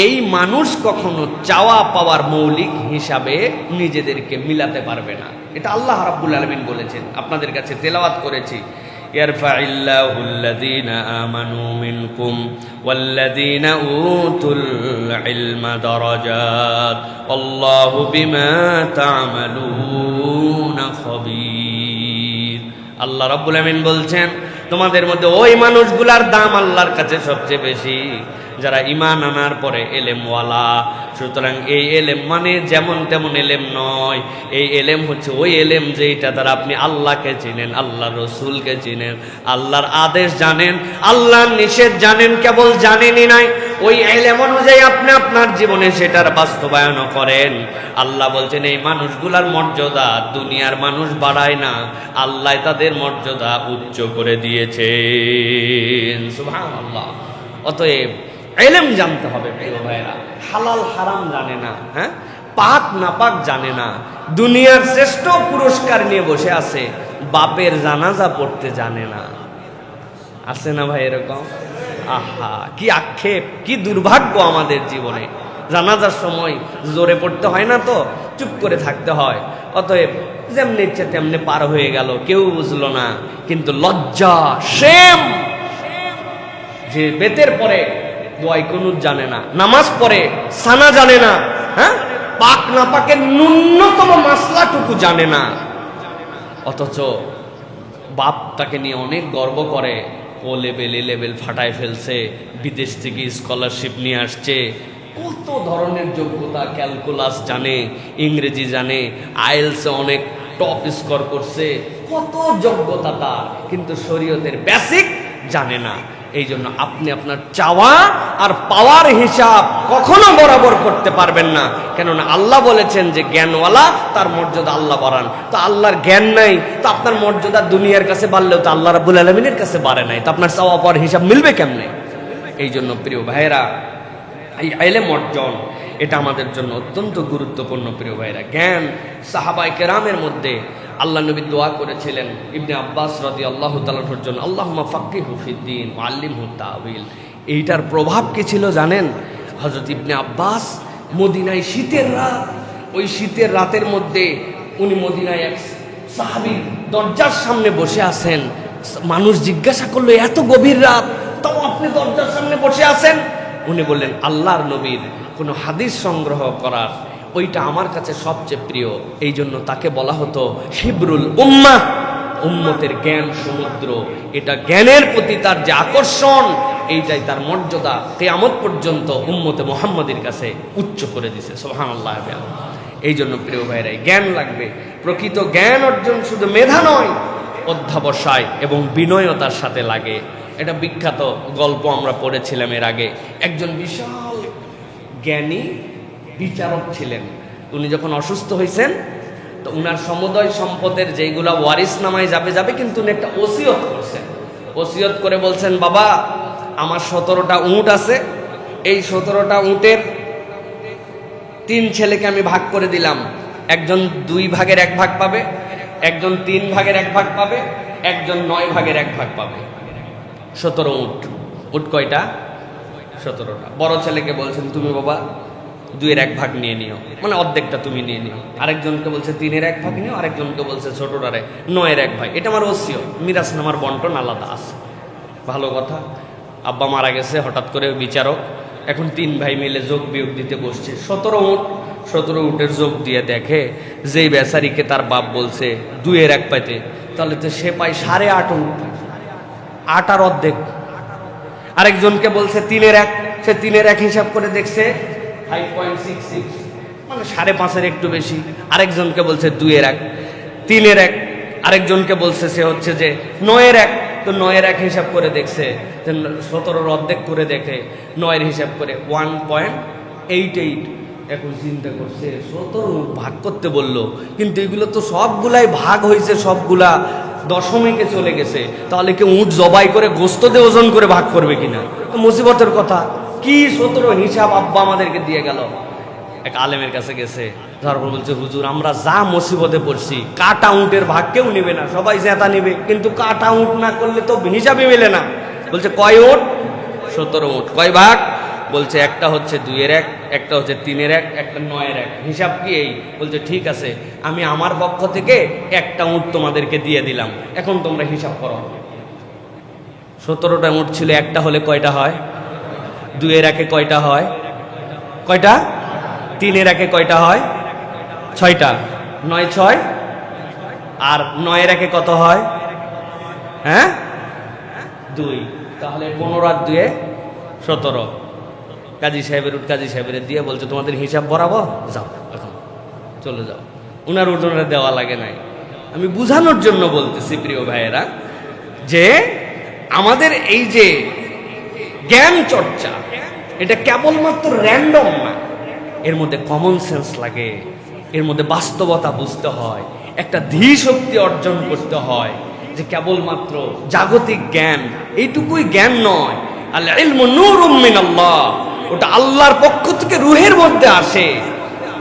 এই মানুষ কখনো চাওয়া পাওয়ার মৌলিক হিসাবে নিজেদেরকে মিলাতে পারবে না। এটা আল্লাহ রাব্বুল আলামিন বলেছেন, আপনাদের কাছে তেলাওয়াত করেছি। ইয়ারফাইল্লাহুল্লাযীনা আমানু মিনকুম ওয়াল্লাযীনা উতুল ইলমা দারাজাত আল্লাহু বিমা তা'মালুনা খাবীর। আল্লাহ রাব্বুল আলামিন বলছেন, তোমাদের মধ্যে ওই মানুষগুলার দাম আল্লাহর কাছে সবচেয়ে বেশি যারা ঈমান আনার পরে এলেমওয়ালা। সুতরাং এই এলেম মানে যেমন তেমন এলেম নয়, এই এলেম হচ্ছে ওই এলেম যেটা দ্বারা আপনি আল্লাহকে চিনেন, আল্লাহর রসুলকে চিনেন, আল্লাহর আদেশ জানেন, আল্লাহর নিষেধ জানেন, কেবল জানেনই নাই, ওই এলেম অনুযায়ী আপনি আপনার জীবনে সেটার বাস্তবায়ন করেন। আল্লাহ বলছেন এই মানুষগুলার মর্যাদা দুনিয়ার মানুষ বাড়ায় না, আল্লাহ তাদের মর্যাদা উচ্চ করে দিয়েছেন। সুবহানাল্লাহ। অতএব ইলম জানতে হবে প্রিয় ভাইরা। হালাল হারাম জানে না, হ্যাঁ, পাক নাপাক জানে না, দুনিয়ার শ্রেষ্ঠ পুরস্কার নিয়ে বসে আছে, বাপের জানাজা পড়তে জানে না। আছে না ভাই এরকম? আহা, কি আক্ষেপ, কি দুর্ভাগ্য আমাদের জীবনে। জানাজার সময় জোরে পড়তে হয় না, তো চুপ করে থাকতে হয়। অতএব যেমনি ইচ্ছে তেমনি পার হয়ে গেল, কেউ বুঝলো না। কিন্তু লজ্জা, শেম, যে বেতের পরে দোয়াই কুনুত জানে না, নামাজ পড়ে সানা জানে না, হ্যাঁ, পাক না পাকের ন্যূনতম মাসলাটুকু জানে না, অথচ বাপ তাকে নিয়ে অনেক গর্ব করে, ও লেভেল এ লেভেল ফাটায় ফেলছে, বিদেশ থেকে স্কলারশিপ নিয়ে আসছে, কত ধরনের যোগ্যতা, ক্যালকুলাস জানে, ইংরেজি জানে, আইএলসে অনেক টপ স্কোর করছে, কত যোগ্যতা তার, কিন্তু শরীয়তের বেসিক জানে না। এই জন্য আপনি আপনার চাওয়া আর পাওয়ার হিসাব কখনো বরাবর করতে পারবেন না। কেননা আল্লাহ বলেছেন যে জ্ঞানওয়ালা তার মর্যাদা আল্লাহ বাড়ান। তো আল্লাহর জ্ঞান নাই, তো আপনার মর্যাদা দুনিয়ার কাছে বাড়লেও তো আল্লাহ রাব্বুল আলামিনের কাছে বাড়ে নাই, তো আপনার চাওয়া পাওয়ার হিসাব মিলবে কেমনে? এই জন্য প্রিয় ভাইয়েরা, এই ইলম অর্জন এটা আমাদের জন্য অত্যন্ত গুরুত্বপূর্ণ। প্রিয় ভাইয়েরা, জ্ঞান সাহাবায়ে কেরামের মধ্যে আল্লাহ নবী দোয়া করেছিলেন ইবনে আব্বাস রাদিয়াল্লাহু তাআলার জন্য, আল্লাহুম্মা ফাক্কিহু ফিদ্দীন ওয়া আল্লিমহু তা'ওয়িল। এইটার প্রভাব কি ছিল জানেন? হযরত ইবনে আব্বাস মদিনায় শীতের রাত, ওই শীতের রাতের মধ্যে উনি মদিনায় এক সাহাবীর দরজার সামনে বসে আছেন। মানুষ জিজ্ঞাসা করলো, এত গভীর রাত তাও আপনি দরজার সামনে বসে আছেন? উনি বললেন, আল্লাহর নবীর কোনো হাদিস সংগ্রহ করার ওইটা আমার কাছে সবচেয়ে প্রিয়। এই জন্য তাকে বলা হতো হিব্রুল উম্মাহ, উম্মতের জ্ঞান সমুদ্র। এটা জ্ঞানের প্রতি তার যে আকর্ষণ, এইটাই তার মর্যাদা কিয়ামত পর্যন্ত উম্মতে মুহাম্মাদের কাছে উচ্চ করে দিয়েছে। সুবহানাল্লাহ। এই জন্য প্রিয় ভাইরা, জ্ঞান লাগবে। প্রকৃত জ্ঞান অর্জন শুধু মেধা নয়, অধ্যাবসায় এবং বিনয়তার সাথে লাগে। এটা বিখ্যাত গল্প আমরা পড়েছিলাম এর আগে। একজন বিশাল জ্ঞানী বিচারক ছিলেন। উনি যখন অসুস্থ হয়েছেন, তো উনার সমুদয় সম্পদের যেগুলা ওয়ারিস নামায় যাবে, কিন্তু উনি একটা ওসিয়ত করছেন। ওসিয়ত করে বলছেন, বাবা আমার 17টা উট আছে, এই 17টা উটের 3 ছেলেকে আমি ভাগ করে দিলাম। একজন 2 ভাগের 1 ভাগ পাবে, একজন 3 ভাগের 1 ভাগ পাবে, একজন 9 ভাগের 1 ভাগ পাবে। 17 উট। উট কয়টা? 17টা। বড় ছেলেকে বলছেন, তুমি বাবা 2-এর 1 ভাগ নিয়ে নিও, মানে অর্ধেকটা তুমি নিয়ে নিও। আরেকজনকে বলছে 3-এর 1 ভাগ নিও, আরেকজনকে বলছে ছোটটারে 9-এর 1 ভাগ। এটা আমার ওসিয়ত, মিরাস নামার বন্টন আলাদা আছে। ভালো কথা। আব্বা মারা গেছে, হঠাৎ করে বিচারক এখন 3 ভাই মিলে যোগ বিয়োগ দিতে বসছে। 17 উট, 17 উটের যোগ দিয়ে দেখে যেই বেচারিকে তার বাপ বলছে 2-এর 1 পাইতে, তাহলে তো সে পায় 8.5 উট, 8 আর অর্ধেক। আরেকজনকে বলছে 3-এর 1, সে 3-এর 1 হিসাব করে দেখছে 5.66, মানে 5.5-এর একটু বেশি। আরেকজনকে বলছে 2-এর 1, 3-এর 1, আরেকজনকে বলছে সে হচ্ছে যে 9-1, তো 9-1 হিসাব করে দেখছে, 17-র অর্ধেক করে দেখে 9-এর হিসাব করে 1.88। এখন চিন্তা করছে 17 ভাগ করতে বললো, কিন্তু এগুলো তো সবগুলাই ভাগ হয়েছে, সবগুলা দশমিকে চলে গেছে, তাহলে কি উট জবাই করে গোস্ত দিয়ে ওজন করে ভাগ করবে কিনা? তো মুসিবতের কথা। কি 17 হিসাব আব্বা আমাদেরকে দিয়ে গেল। এক আলেমের কাছে গেছে, তারপর বলছে হুজুর আমরা যা মুসিবতে পড়ছি, কাটা উটের ভাগ কেউ নিবে না, সবাই জেতা নিবে, কিন্তু কাটা উট না করলে তো হিসাবই মেলে না। বলছে কয় উট? 17 উট। কয় ভাগ? বলছে একটা হচ্ছে 2-1, একটা হচ্ছে 3-1, একটা 9-1। হিসাব কি এই? বলছে ঠিক আছে, আমি আমার পক্ষ থেকে একটা উট তোমাদেরকে দিয়ে দিলাম, এখন তোমরা হিসাব করো। 17টা উট ছিল, একটা হলে কয়টা হয়? 2-1 কয়টা হয়? কয়টা? 3-1 কয়টা হয়? 6টা। 9-6 আর 9-1 কত হয়? হ্যাঁ 2। তাহলে 15 আর 2 17। কাজী সাহেবের উঠ কাজী সাহেবের দিয়ে বলছে তোমাদের হিসাব বরাবর, যাও এখন চলে যাও। উনার উঠোনে দেওয়া লাগে নাই। আমি বুঝানোর জন্য বলতেছি প্রিয় ভাইয়েরা, যে আমাদের এই যে জ্ঞান চর্চা, এটা কেবলমাত্র র্যান্ডম না, এর মধ্যে কমন সেন্স লাগে, এর মধ্যে বাস্তবতা বুঝতে হয়, একটা ধী শক্তি অর্জন করতে হয়, যে কেবলমাত্র জাগতিক জ্ঞান এইটুকুই জ্ঞান নয়। আল ইলমু নূরুম মিনাল্লাহ, ওটা আল্লাহর পক্ষ থেকে রুহের মধ্যে আসে।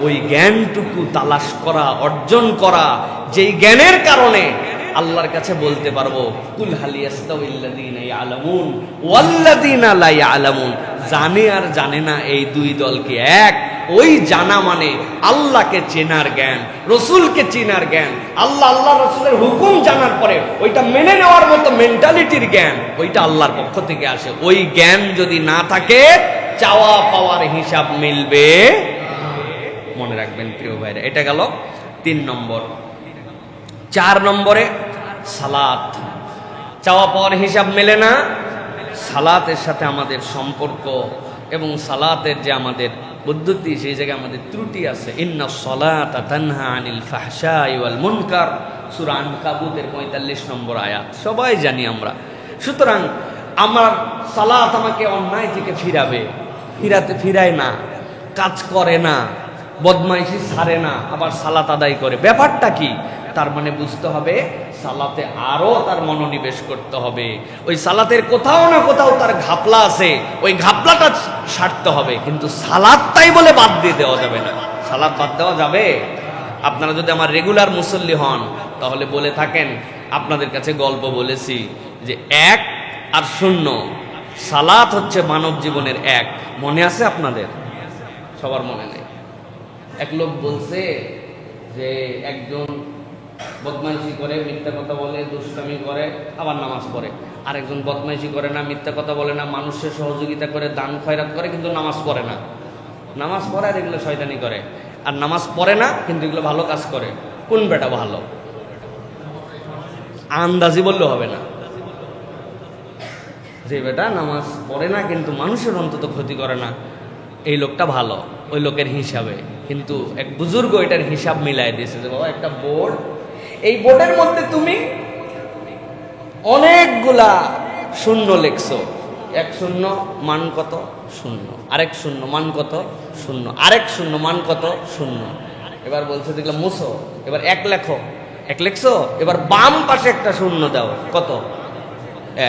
ওই জ্ঞানটুকু তালাশ করা, অর্জন করা, যেই জ্ঞানের কারণে আল্লাহর কাছে বলতে পারবো কুল হাল ইয়াস্তাউইল্লাযীনা ইয়ালামুন ওয়াল্লাযীনা লা ইয়ালামুন। জানে আর জানে না এই দুই দল কি এক? ওই জানা মানে আল্লাহকে চেনার জ্ঞান, রসুলকে চেনার জ্ঞান, আল্লাহ রসুলের হুকুম জানার পরে ওইটা মেনে নেওয়ার মতো মেন্টালিটির জ্ঞান, ওইটা আল্লাহর পক্ষ থেকে আসে। ওই জ্ঞান যদি না থাকে, চাওয়া পাওয়ার হিসাব মিলবে। মনে রাখবেন প্রিয় ভাইরা। এটা গেল 3 নম্বর। 4 নম্বরে সালাত। চাওয়া পাওয়ার হিসাব মেলে না, সালাতের সাথে আমাদের সম্পর্ক এবং সালাতের যে আমাদের পদ্ধতি, সেই জায়গায় আমাদের ত্রুটি আছে। ইন্নাস সালাতা তানহা আনিল ফাহশাই ওয়াল মুনকার, সূরা আনকাবুতের 45 নম্বর আয়াত, সবাই জানি আমরা। সুতরাং আমার সালাত আমাকে অন্যায় থেকে ফিরায় না, কাজ করে না, বদমাইশি ছাড়ে না, আবার সালাত আদায় করে। ব্যাপারটা কি? তার মানে বুঝতে হবে সালাতে আরো তার মনোনিবেশ করতে হবে। ওই সালাতের কোথাও না কোথাও তার ঘাপলা আছে, ওই ঘাপলাটা সারতে হবে। কিন্তু সালাতটাই বলে বাদ দিয়ে দেওয়া যাবে না। সালাত বাদ দেওয়া যাবে? আপনারা যদি আমার রেগুলার মুসল্লি হন, তাহলে বলে থাকেন, আপনাদের কাছে গল্প বলেছি যে 1 আর 0, সালাত হচ্ছে মানব জীবনের 1। মনে আছে আপনাদের? সবার মনে নেই। এক লোক বলছে যে একজন বদমাইশি করে, মিথ্যা কথা বলে, দুষ্টামি করে, আবার নামাজ পড়ে। আরেকজন বদমাইশি করে না, মিথ্যা কথা বলে না, মানুষের সহযোগিতা করে, দান খয়রাত করে, কিন্তু নামাজ পড়ে না। নামাজ পড়ে আর এগুলো শয়তানি করে। আর নামাজ পড়ে না কিন্তু এগুলো ভালো কাজ করে। কোন বেটা ভালো? আন্দাজি বললে হবে না। যে বেটা নামাজ পড়ে না কিন্তু মানুষের অন্তত ক্ষতি করে না, এই লোকটা ভালো, ওই লোকের হিসাবে। কিন্তু এক বুজুর্গ এটার হিসাব মিলাই দিয়েছে যে বাবা, একটা বোর্ড, এই বোর্ডের মধ্যে তুমি অনেকগুলা শূন্য লিখছো। 1 শূন্য মান কত? 0। আরেক শূন্য মান কত? 0। আরেক শূন্য মান কত? 0। এবার বলছে দেখলাম মুছো, এবার 1 লেখো। 1 লিখছো, এবার বাম পাশে একটা শূন্য দাও। কত?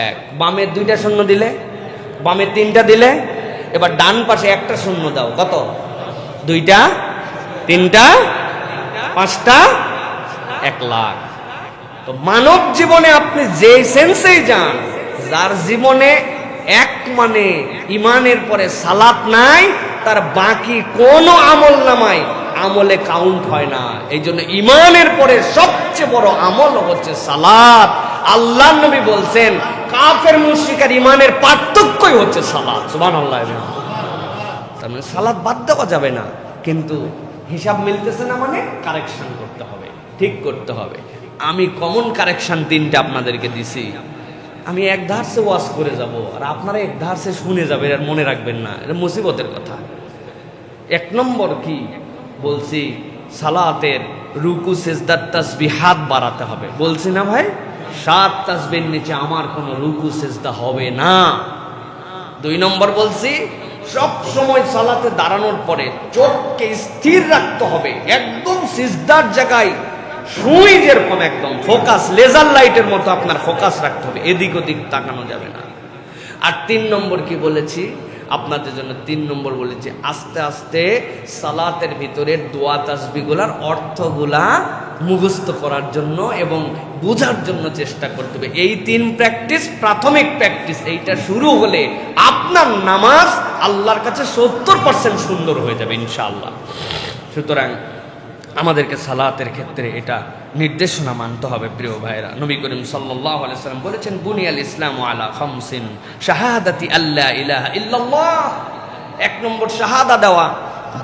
1। বামে 2টা শূন্য দিলে, বামে 3টা দিলে, এবার ডান পাশে একটা শূন্য দাও। কত? 2টা, 3টা, 5টা, 1 লাখ। তো মানব জীবনে আপনি যে সেন্সেই যান, যার জীবনে 1 মানে ইমানের পরে সালাত নাই, তার বাকি কোনো আমল নামায় আমলে কাউন্ট হয় না। এই জন্য ইমানের পরে সবচেয়ে বড় আমল হচ্ছে সালাত। আল্লাহ নবী বলছেন, কাফের মুশরিক আর ইমানের পার্থক্যই হচ্ছে সালাত। সুবহানাল্লাহ। তার মানে সালাত বাদ দেওয়া যাবে না, কিন্তু হিসাব মিলতেছে না মানে কারেকশন করতে হবে, ঠিক করতে হবে। আমি কমন কারেকশন 3টা আপনাদেরকে দিছি। আমি এক ধারসে ওয়াজ করে যাব, আর আপনারা এক ধারসে শুনে যাবেন, আর মনে রাখবেন না। এটা মুসিবতের কথা। 1 নম্বর কি বলছি? সালাতের রুকু সিজদার তাসবিহাত বাড়াতে হবে। বলছি না ভাই, 7 তাসবির নিচে আমার কোনো রুকু সিজদা হবে না। 2 নম্বর বলছি, সব সময় সালাতে দাঁড়ানোর পরে চোখকে স্থির রাখতে হবে, একদম সিজদার জায়গায় সুই যেরকম একদম ফোকাস, লেজার লাইটের মতো আপনার ফোকাস রাখতে হবে, এদিক ওদিক তাকানো যাবে না। আর 3 নম্বর কি বলেছি আপনাদের জন্য? 3 নম্বর বলেছি আস্তে আস্তে সালাতের ভিতরে দোয়া তাসবিহগুলার অর্থগুলা মুখস্থ করার জন্য এবং বোঝার জন্য চেষ্টা করতে হবে। এই 3 প্র্যাকটিস, প্রাথমিক প্র্যাকটিস, এইটা শুরু হলে আপনার নামাজ আল্লাহর কাছে 70% সুন্দর হয়ে যাবে ইনশাআল্লাহ। সুতরাং আমাদেরকে সালাতের ক্ষেত্রে এটা নির্দেশনা মানতে হবে প্রিয় ভাইরা। নবী করিম সাল্লাল্লাহু আলাইহি সাল্লাম বলেছেন, বুনিয়াল ইসলামু আলা খামসিন, শাহাদাতি আল্লা ইলাহা ইল্লাল্লাহ, 1 নম্বর শাহাদা দেওয়া,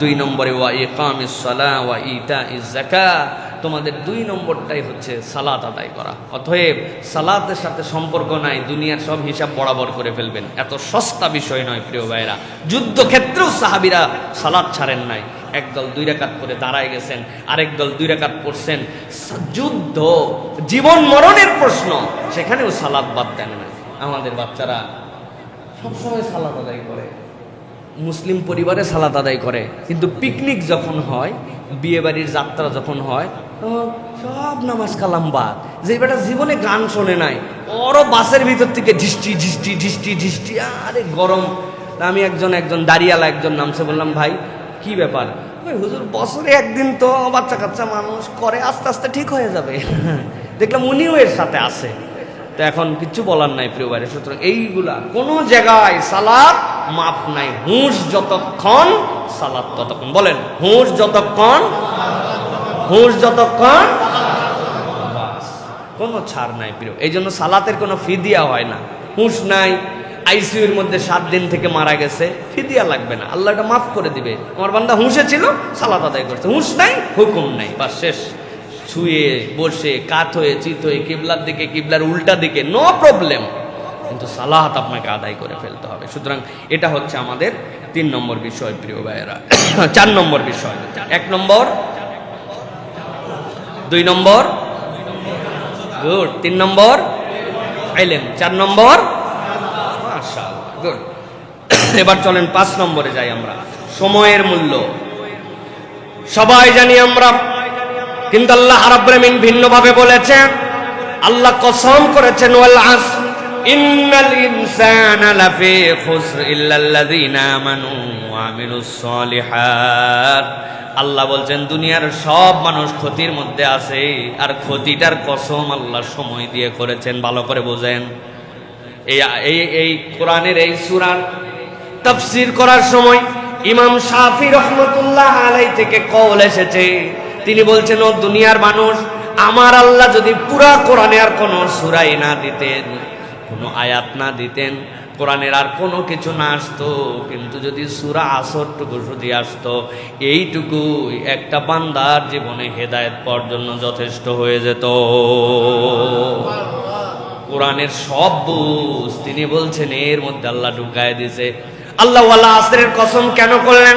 2 নম্বরে ওয়া ইকামিস সালাহ ওয়া ইতাইজ যাকাত, তোমাদের 2 নম্বরটাই হচ্ছে সালাত আদায় করা। অতএব সালাতের সাথে সম্পর্ক নাই, দুনিয়ার সব হিসাব বরাবর করে ফেলবেন, এত সস্তা বিষয় নয় প্রিয় ভাইরা। যুদ্ধক্ষেত্রেও সাহাবীরা সালাত ছাড়েন নাই, একদল 2 রাকাত করে দাঁড়ায় গেছেন, আরেক দল 2 রাকাত পড়ছেন। যুদ্ধ জীবন মরণের প্রশ্ন, সেখানেও সালাত বাদ দেন না। আমাদের বাচ্চারা সবসময় সালাত আদায় করে, মুসলিম পরিবারে সালাত আদায় করে, কিন্তু পিকনিক যখন হয়, বিয়ে বাড়ির যাত্রা যখন হয়, তখন সব নামাজ কালাম বাদ। যে বেটা জীবনে গান শোনে নাই, ওরও বাসের ভিতর থেকে ঝিষ্টি ঝিষ্টি ঝিষ্টি ঝিষ্টি, আরে গরম। আমি একজন দাঁড়িয়ালা একজন নামছে, বললাম ভাই কি ব্যাপার? হুজুর বছরে একদিন তো বাচ্চা কাচ্চা মানুষ করে, আস্তে আস্তে ঠিক হয়ে যাবে। দেখলাম উনিও এর সাথে আছে, তো এখন কিছু বলার নাই প্রিয় ভাই। সুতরাং এইগুলা কোনো জায়গায় সালাত মাফ নাই, হুঁশ যতক্ষণ সালাত ততক্ষণ। বলেন, হুঁশ যতক্ষণ, হুঁশ যতক্ষণ, বাস, কোনো ছাড় নাই প্রিয়। এই জন্য সালাতের কোনো ফিদিয়া হয় না। হুঁশ নাই, আইসিইউর মধ্যে 7 দিন থেকে মারা গেছে, ফিদিয়া লাগবে না, আল্লাহ এটা মাফ করে দিবে। আমার বান্দা হুঁশে ছিল, সালাত আদায় করছে, হুঁশ নাই, হুকুম নাই, বাস শেষ। শুয়ে বসে কাত হয়ে চিত হয়ে কিবলার দিকে, কিবলার উল্টা দিকে, নো প্রবলেম, কিন্তু সালাত আপনাকে আদায় করে ফেলতে হবে। সুতরাং এটা হচ্ছে আমাদের 3 নম্বর বিষয় প্রিয় ভাইয়েরা। 4 নম্বর বিষয়, 1 নম্বর, 2 নম্বর, গুড, 3 নম্বর ইলম, 4 নম্বর মাশাআল্লাহ, গুড। এবার চলেন 5 নম্বরে যাই আমরা, সময়ের মূল্য। সবাই জানি আমরা, কিন্তু আল্লাহ রাব্বুল আলামিন ভিন্নভাবে বলেছেন। আল্লাহ কসম করেছেন, ওয়াল আসর ইন্নাল ইনসানা লাফি খুসর ইল্লাল্লাযিনা আমানু ওয়া আমিলুস সলিহাত। আল্লাহ বলছেন দুনিয়ার সব মানুষ ক্ষতির মধ্যে আছে, আর ক্ষতিটার কসম আল্লাহ সময় দিয়ে করেছেন। ভালো করে বোঝেন। এই কোরআনের এই সূরার তাফসীর করার সময় ইমাম শাফি রহমাতুল্লাহ আলাইহি থেকে কওল এসেছে, তিনি বলছেন, ও দুনিয়ার মানুষ, আমার আল্লাহ যদি পুরা কোরআনে আর কোনো সূরাই না দিতেন, কোনো আয়াত না দিতেন, কোরআনের আর কোনো কিছু না আসতো, কিন্তু যদি সূরা আসরটুকু যদি আসতো, এইটুকু একটা বান্দার জীবনে হেদায়েত পাওয়ার জন্য যথেষ্ট হয়ে যেত। কোরআনের সব বুঝ তিনি বলছেন এর মধ্যে আল্লাহ ঢুকায় দিয়েছে। আল্লাহ ওয়ালা আসরের কসম কেন করলেন?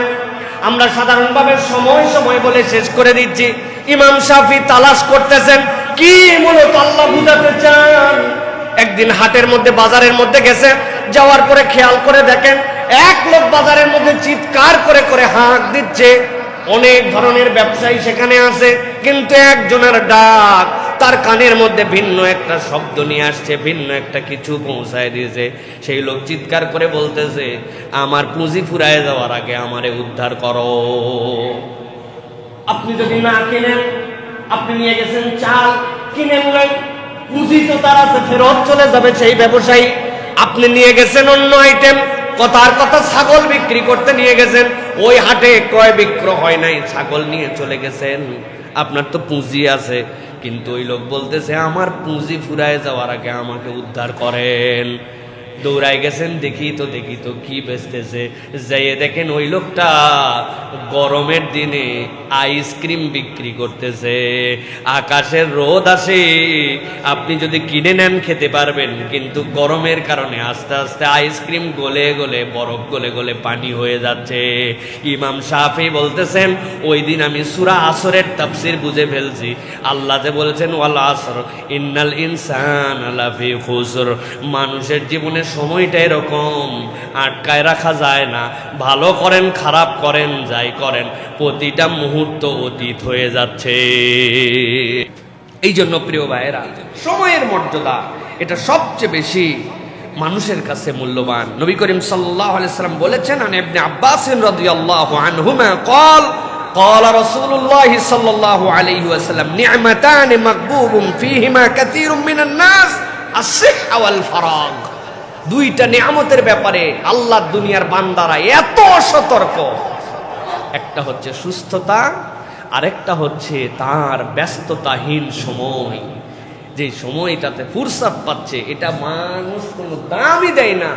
আমরা সাধারণভাবে সময় সময় বলে শেষ করে দিচ্ছি। ইমাম শাফি তালাশ করতেছেন কি মূলত আল্লাহ বুঝাতে চান। একদিন হাটের মধ্যে, বাজারের মধ্যে গেছে, যাওয়ার পরে খেয়াল করে দেখেন এক লোক বাজারের মধ্যে চিৎকার করে করে হাঁক দিচ্ছে। অনেক ধরনের ব্যবসায়ী সেখানে আছে, কিন্তু একজনের ডাক তার কানের মধ্যে ভিন্ন একটা শব্দ নিয়ে আসছে, ভিন্ন একটা কিছু পৌঁছায় দিয়েছে। সেই লোক চিৎকার করে বলতেছে, আমার পুঁজি ফুরায় যাওয়ার আগে আমারে উদ্ধার করো। আপনি যদি না কিনেন, আপনি নিয়ে গেছেন চাল, কিনেন নাই, পুঁজি তো তার আছে, ফেরত চলে যাবে সেই ব্যবসায়ী। আপনি নিয়ে গেছেন অন্য আইটেম, কথার কথা ছাগল বিক্রি করতে নিয়ে গেছেন, ওই হাটে ক্রয় বিক্রয় হয় নাই, ছাগল নিয়ে চলে গেছেন, আপনার তো পুঁজি আছে, কিন্তু ওই লোক বলতেছে আমার পুঁজি ফুরায় যাওয়ার আগে আমাকে উদ্ধার করেন। দৌড়াই গেছেন, দেখি তো কি বেচতেছে। যাইয়ে দেখেন ওই লোকটা গরমের দিনে আইসক্রিম বিক্রি করতেছে। আকাশের রোদ আসে, আপনি যদি কিনে নেন খেতে পারবেন, কিন্তু গরমের কারণে আস্তে আস্তে আইসক্রিম গলে গলে, বরফ গলে গলে পানি হয়ে যাচ্ছে। ইমাম শাফি বলতেছেন ওই দিন আমি সূরা আসরের তাফসীর বুঝে ফেলছি। আল্লাহ যে বলেছেন ওয়াল আসর ইন্নাল ইনসানা লাফি খুসর, মানুষের জীবনে সময়টা এরকম, আটকায় রাখা যায় না। ভালো করেন খারাপ করেন যাই করেন, প্রতিটা মুহূর্ত অতীত হয়ে যাচ্ছে। এই জন্য প্রিয় ভাইয়েরা, সময়ের মর্যাদা এটা সবচেয়ে বেশি মানুষের কাছে মূল্যবান। নবী করিম সাল্লাল্লাহু আলাইহি সাল্লাম বলেছেন, আন ইবনে আব্বাস রাদিয়াল্লাহু আনহুমা قال قال رسول الله صلى الله عليه وسلم نعمتان مغبوب فيهما كثير من الناس الصحة والفراغ। দুইটা নিয়ামতের ব্যাপারে আল্লাহ দুনিয়ার বান্দারা এত সতর্ক, একটা হচ্ছে সুস্থতা, আরেকটা হচ্ছে তার ব্যস্ততাহীন সময়। যে সময়টাতে ফুরসাত পাচ্ছে এটা মানুষ কোনো দামই দেয় না,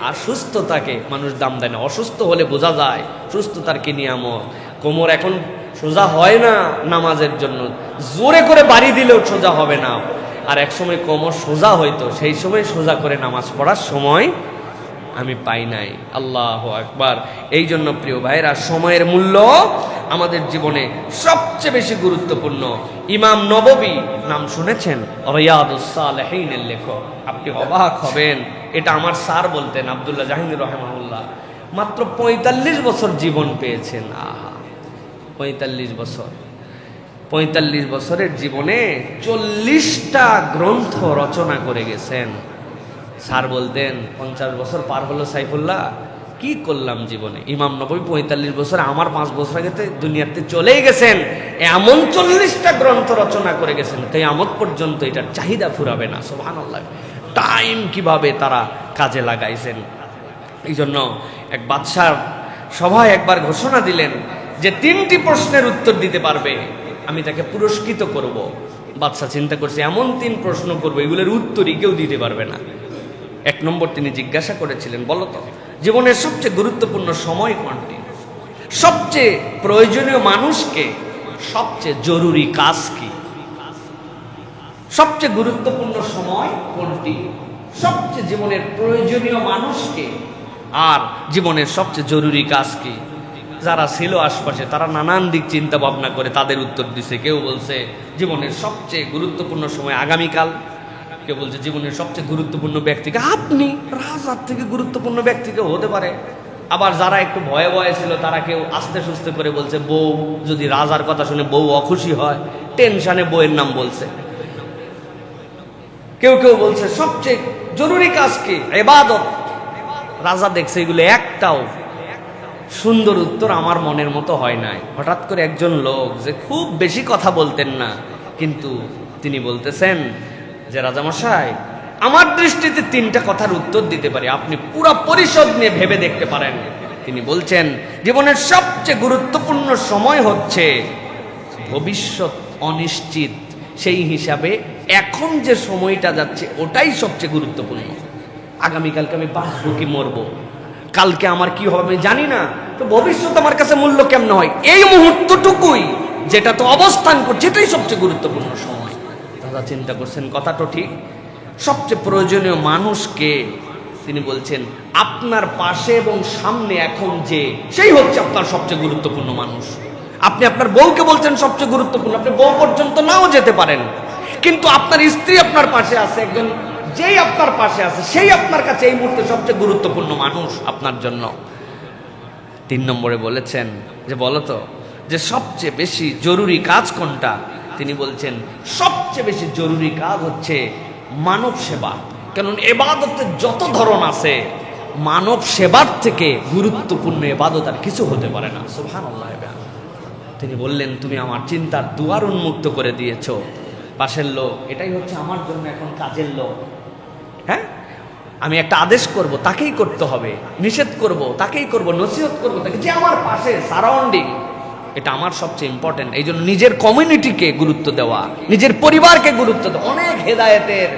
আর সুস্থতাকে মানুষ দাম দেয় না। অসুস্থ হলে বোঝা যায় সুস্থতার কি নিয়ামত। কোমর এখন সোজা হয় না নামাজের জন্য, জোরে করে বাড়ি দিলেও সোজা হবে না। আর এক সময় কোমর সোজা হইতো, সেই সময় সোজা করে নামাজ পড়ার সময় আমি পাই নাই। আল্লাহু আকবার। এই জন্য প্রিয় ভাইরা, সময়ের মূল্য আমাদের জীবনে সবচেয়ে বেশি গুরুত্বপূর্ণ। ইমাম নববী নাম শুনেছেন? রিয়াদুস সালেহিনের লেখক। আপনি অবাক হবেন, এটা আমার স্যার বলতেন, আব্দুল্লাহ জাহিনী রাহিমাহুল্লাহ। মাত্র ৪৫ বছর জীবন পেয়েছেন। আহা, ৪৫ বছর, ৪৫ বছরের জীবনে ৪০টা গ্রন্থ রচনা করে গেছেন। স্যার বলতেন ৫০ বছর পার হলো সাইফুল্লাহ, কি করলাম জীবনে। ইমাম নববী ৪৫ বছর, আমার ৫ বছর আগে দুনিয়াতে চলেই গেছেন, এমন ৪০টা গ্রন্থ রচনা করে গেছেন, কিয়ামত পর্যন্ত এটার চাহিদা ফুরাবে না। সুবহানাল্লাহ, টাইম কিভাবে তারা কাজে লাগাইছেন। এই জন্য এক বাদশাহ সভায় একবার ঘোষণা দিলেন যে ৩টি প্রশ্নের উত্তর দিতে পারবে আমি তাকে পুরস্কৃত করব। বাদশাহ চিন্তা করছে এমন ৩ প্রশ্ন করবো এগুলোর উত্তরই কেউ দিতে পারবে না। ১ নম্বর তিনি জিজ্ঞাসা করেছিলেন, বলো তো জীবনের সবচেয়ে গুরুত্বপূর্ণ সময় কোনটি? সবচেয়ে প্রয়োজনীয় মানুষকে? সবচেয়ে জরুরি কাজ কি? সবচেয়ে গুরুত্বপূর্ণ সময় কোনটি? সবচেয়ে জীবনের প্রয়োজনীয় মানুষকে? আর জীবনের সবচেয়ে জরুরি কাজ কি? যারা ছিল আশপাশে তারা নানান দিক চিন্তা ভাবনা করে তাদের উত্তর দিছে। কেউ বলছে জীবনের সবচেয়ে গুরুত্বপূর্ণ সময় আগামীকাল, কেউ বলছে জীবনের সবচেয়ে গুরুত্বপূর্ণ ব্যক্তিকে আপনি, রাজার থেকে গুরুত্বপূর্ণ ব্যক্তিকে হতে পারে। আবার যারা একটু ভয়ে ভয়ে ছিল তারা কেউ আস্তে সুস্তে করে বলছে বউ, যদি রাজার কথা শুনে বউ অখুশি হয়, টেনশনে বউয়ের নাম বলছে। কেউ কেউ বলছে সবচেয়ে জরুরি কাজ কি? ইবাদত। রাজা দেখছে এগুলো একটাও সুন্দর উত্তর আমার মনের মতো হয় নাই। হঠাৎ করে একজন লোক, যে খুব বেশি কথা বলতেন না, কিন্তু তিনি বলতেছেন যে রাজামশাই, আমার দৃষ্টিতে 3টা কথার উত্তর দিতে পারি, আপনি পুরো পরিষদ নিয়ে ভেবে দেখতে পারেন। তিনি বলছেন জীবনের সবচেয়ে গুরুত্বপূর্ণ সময় হচ্ছে ভবিষ্যৎ অনিশ্চিত, সেই হিসাবে এখন যে সময়টা যাচ্ছে ওটাই সবচেয়ে গুরুত্বপূর্ণ। আগামীকালকে আমি বাঁচবো কি মরবো, কালকে আমার কি হবে আমি জানি না, তো ভবিষ্যৎ আমার কাছে মূল্য কেমন হয়, এই মুহূর্তটুকুই যেটা তো অবস্থান করছে এটাই সবচেয়ে গুরুত্বপূর্ণ সময়। দাদা চিন্তা করছেন, কথা তো ঠিক। সবচেয়ে প্রয়োজনীয় মানুষকে তিনি বলছেন আপনার পাশে এবং সামনে এখন যে, সেই হচ্ছে আপনার সবচেয়ে গুরুত্বপূর্ণ মানুষ। আপনি আপনার বউকে বলছেন সবচেয়ে গুরুত্বপূর্ণ, আপনি বউ পর্যন্ত নাও যেতে পারেন, কিন্তু আপনার স্ত্রী আপনার পাশে আছে, একজন যেই আপনার পাশে আছে সেই আপনার কাছে এই মুহূর্তে সবচেয়ে গুরুত্বপূর্ণ মানুষ আপনার জন্য। 3 নম্বরে বলেছেন যে বলতো যে সবচেয়ে বেশি জরুরি কাজ কোনটা? তিনি বলছেন সবচেয়ে বেশি জরুরি কাজ হচ্ছে মানব সেবা। কারণ ইবাদতের যত ধরন আছে, মানব সেবার থেকে গুরুত্বপূর্ণ ইবাদত আর কিছু হতে পারে না। সুবহানাল্লাহ। তিনি বললেন তুমি আমার চিন্তার দুয়ার উন্মুক্ত করে দিয়েছো। পাশের লোক, এটাই হচ্ছে আমার জন্য এখন কাজের লোক। হ্যাঁ, আমি একটা আদেশ করব তাকেই করতে হবে, নিষেধ করব তাকেই করব, নসিহত করব তাকে, যে আমার পাশে সারাউন্ডিং, এটা আমার সবচেয়ে ইম্পর্টেন্ট। এই জন্য নিজের কমিউনিটিকে গুরুত্ব দেওয়া, নিজের পরিবারকে গুরুত্ব দেওয়া। অনেক হেদায়েতের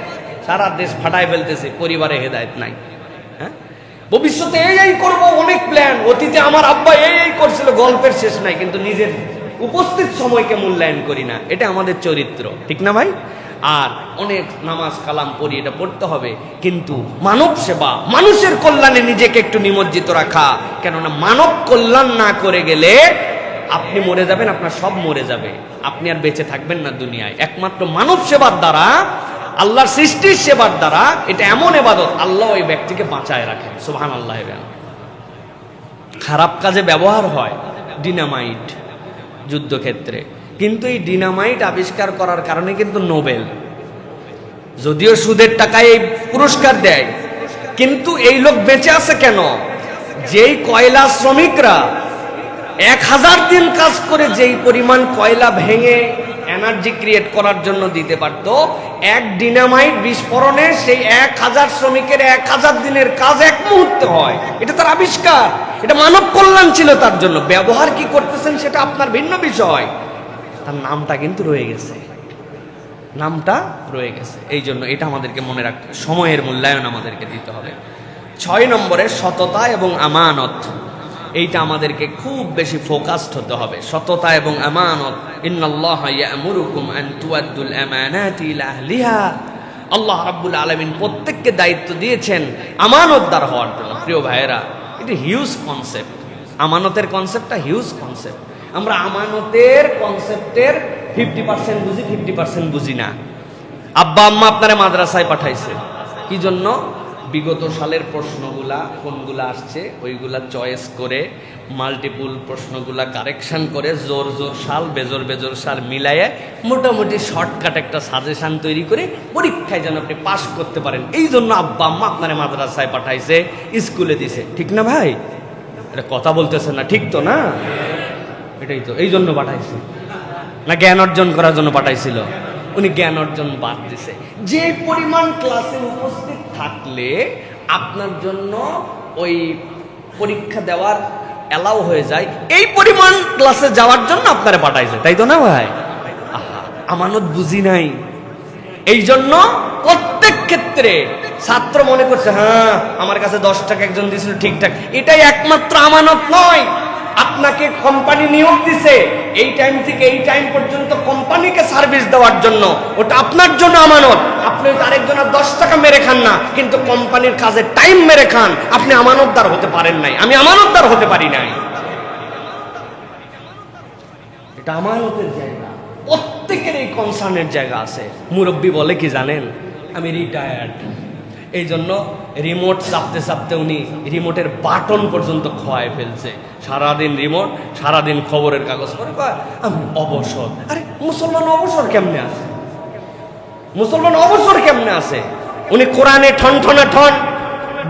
সারা দেশ ফাটায় ফেলতেছে, পরিবারে হেদায়েত নাই। হ্যাঁ, ভবিষ্যতে এই করব, অনেক প্ল্যান, অতীতে আমার আব্বা এই করছিল, গল্পের শেষ নাই, কিন্তু নিজের উপস্থিত সময়কে মূল্যায়ন করি না। এটা আমাদের চরিত্র, ঠিক না ভাই? আর অনেক নামাজ কালাম পড়ি, এটা পড়তে হবে, কিন্তু মানব সেবা, মানুষের কল্যাণে নিজেকে একটু নিমজ্জিত রাখা। কেননা মানব কল্যাণ না করে গেলে আপনি মরে যাবেন, আপনার সব মরে যাবে, আপনি আর বেঁচে থাকবেন না দুনিয়ায়। একমাত্র মানব সেবার দ্বারা, আল্লাহর সৃষ্টির সেবার দ্বারা, এটা এমন ইবাদত আল্লাহ ওই ব্যক্তিকে বাঁচায় রাখেন। সুবহানাল্লাহ। খারাপ কাজে ব্যবহার হয় ডিনামাইট যুদ্ধক্ষেত্রে, কিন্তু এই ডিনামাইট আবিষ্কার করার কারণে কিন্তু নোবেল, যদিও সুদের টাকায় এই পুরস্কার দেয়, কিন্তু এই লোক বেঁচে আছে কেন? যেই কয়লা শ্রমিকরা 1000 দিন কাজ করে যেই পরিমাণ কয়লা ভেঙে এনার্জি ক্রিয়েট করার জন্য দিতে পারতো, এক ডিনামাইট বিস্ফোরণে সেই 1000 শ্রমিকের 1000 দিনের কাজ এক মুহূর্তে হয়। এটা তার আবিষ্কার, এটা মানব কল্যাণ ছিল তার জন্য। ব্যবহার কি করতেছেন সেটা আপনার ভিন্ন বিষয়, তার নামটা কিন্তু রয়ে গেছে, নামটা রয়ে গেছে। এই জন্য এটা আমাদেরকে মনে রাখতে, সময়ের মূল্যায়ন আমাদেরকে দিতে হবে। 6 নম্বরে সততা এবং আমানত, এইটা আমাদেরকে খুব বেশি ফোকাসড হতে হবে। সততা এবং আমানত। ইন্নাল্লাহা ইয়া'মুরুকুম আন তুআদ্দুল আমানাতি ইলা আহলিহা। আল্লাহ রাব্বুল আলামিন প্রত্যেককে দায়িত্ব দিয়েছেন আমানতদার হওয়ার জন্য। প্রিয় ভাইয়েরা, এটা হিউজ কনসেপ্ট, আমানতের কনসেপ্টটা হিউজ কনসেপ্ট। আমরা আমানতের কনসেপ্টের 50% বুঝি, 50% বুঝি না। আব্বা আম্মা আপনারে মাদ্রাসায় পাঠাইছে কি জন্য? বিগত সালের প্রশ্নগুলা কোনগুলা আসছে ওইগুলা চয়েস করে, মাল্টিপুল প্রশ্নগুলা কারেকশন করে, জোর জোর সাল বেজোর বেজোর সাল মিলাইয়ে মোটামুটি শর্টকাট একটা সাজেশন তৈরি করে পরীক্ষায় যেন আপনি পাস করতে পারেন। এই জন্য আব্বা আম্মা আপনারে মাদ্রাসায় পাঠাইছে, স্কুলে দিছে, ঠিক না ভাই? এটা কথা বলতেছে না, ঠিক তো না? এটাই তো, এই জন্য পাঠাইছে না জ্ঞান অর্জন করার জন্য পাঠাইছিল? উনি জ্ঞান অর্জন বাদ দিছে। যে পরিমাণ ক্লাসে উপস্থিত থাকলে আপনার জন্য ওই পরীক্ষা দেওয়ার অ্যালাউ হয়ে যায়, এই পরিমাণ ক্লাসে যাওয়ার জন্য আপনারা পাঠাইছে, তাই তো না ভাই? আহা, আমানত বুঝি নাই। এই জন্য প্রত্যেক ক্ষেত্রে ছাত্র মনে করছে, হ্যাঁ আমার কাছে 10 টাকা একজন দিয়েছিল ঠিকঠাক, এটাই একমাত্র আমানত নয়। আপনাকে কোম্পানি নিয়োগ দিছে এই টাইম থেকে এই টাইম পর্যন্ত কোম্পানিকে সার্ভিস দেওয়ার জন্য, ওটা আপনার জন্য আমানত। আপনি আরেকজনের 10 টাকা মেরে খান না, কিন্তু কোম্পানির কাজে টাইম মেরে খান, আপনি আমানতদার হতে পারেন নাই, আমি আমানতদার হতে পারি নাই। এটা আমানতের জায়গা, প্রত্যেকের এই কনসার্নের জায়গা আছে। মুরব্বী বলে কি জানেন, আমি রিটায়ার্ড, এই জন্য রিমোট চাপতে চাপতে উনি রিমোটের বাটন পর্যন্ত খোয়ায় ফেলছে। সারাদিন রিমোট, সারাদিন খবরের কাগজ পড়ে, আমি অবসর। আরে মুসলমান অবসর কেমনে আছে? মুসলমান অবসর কেমনে আছে? উনি কোরআনে ঠন ঠন ঠন,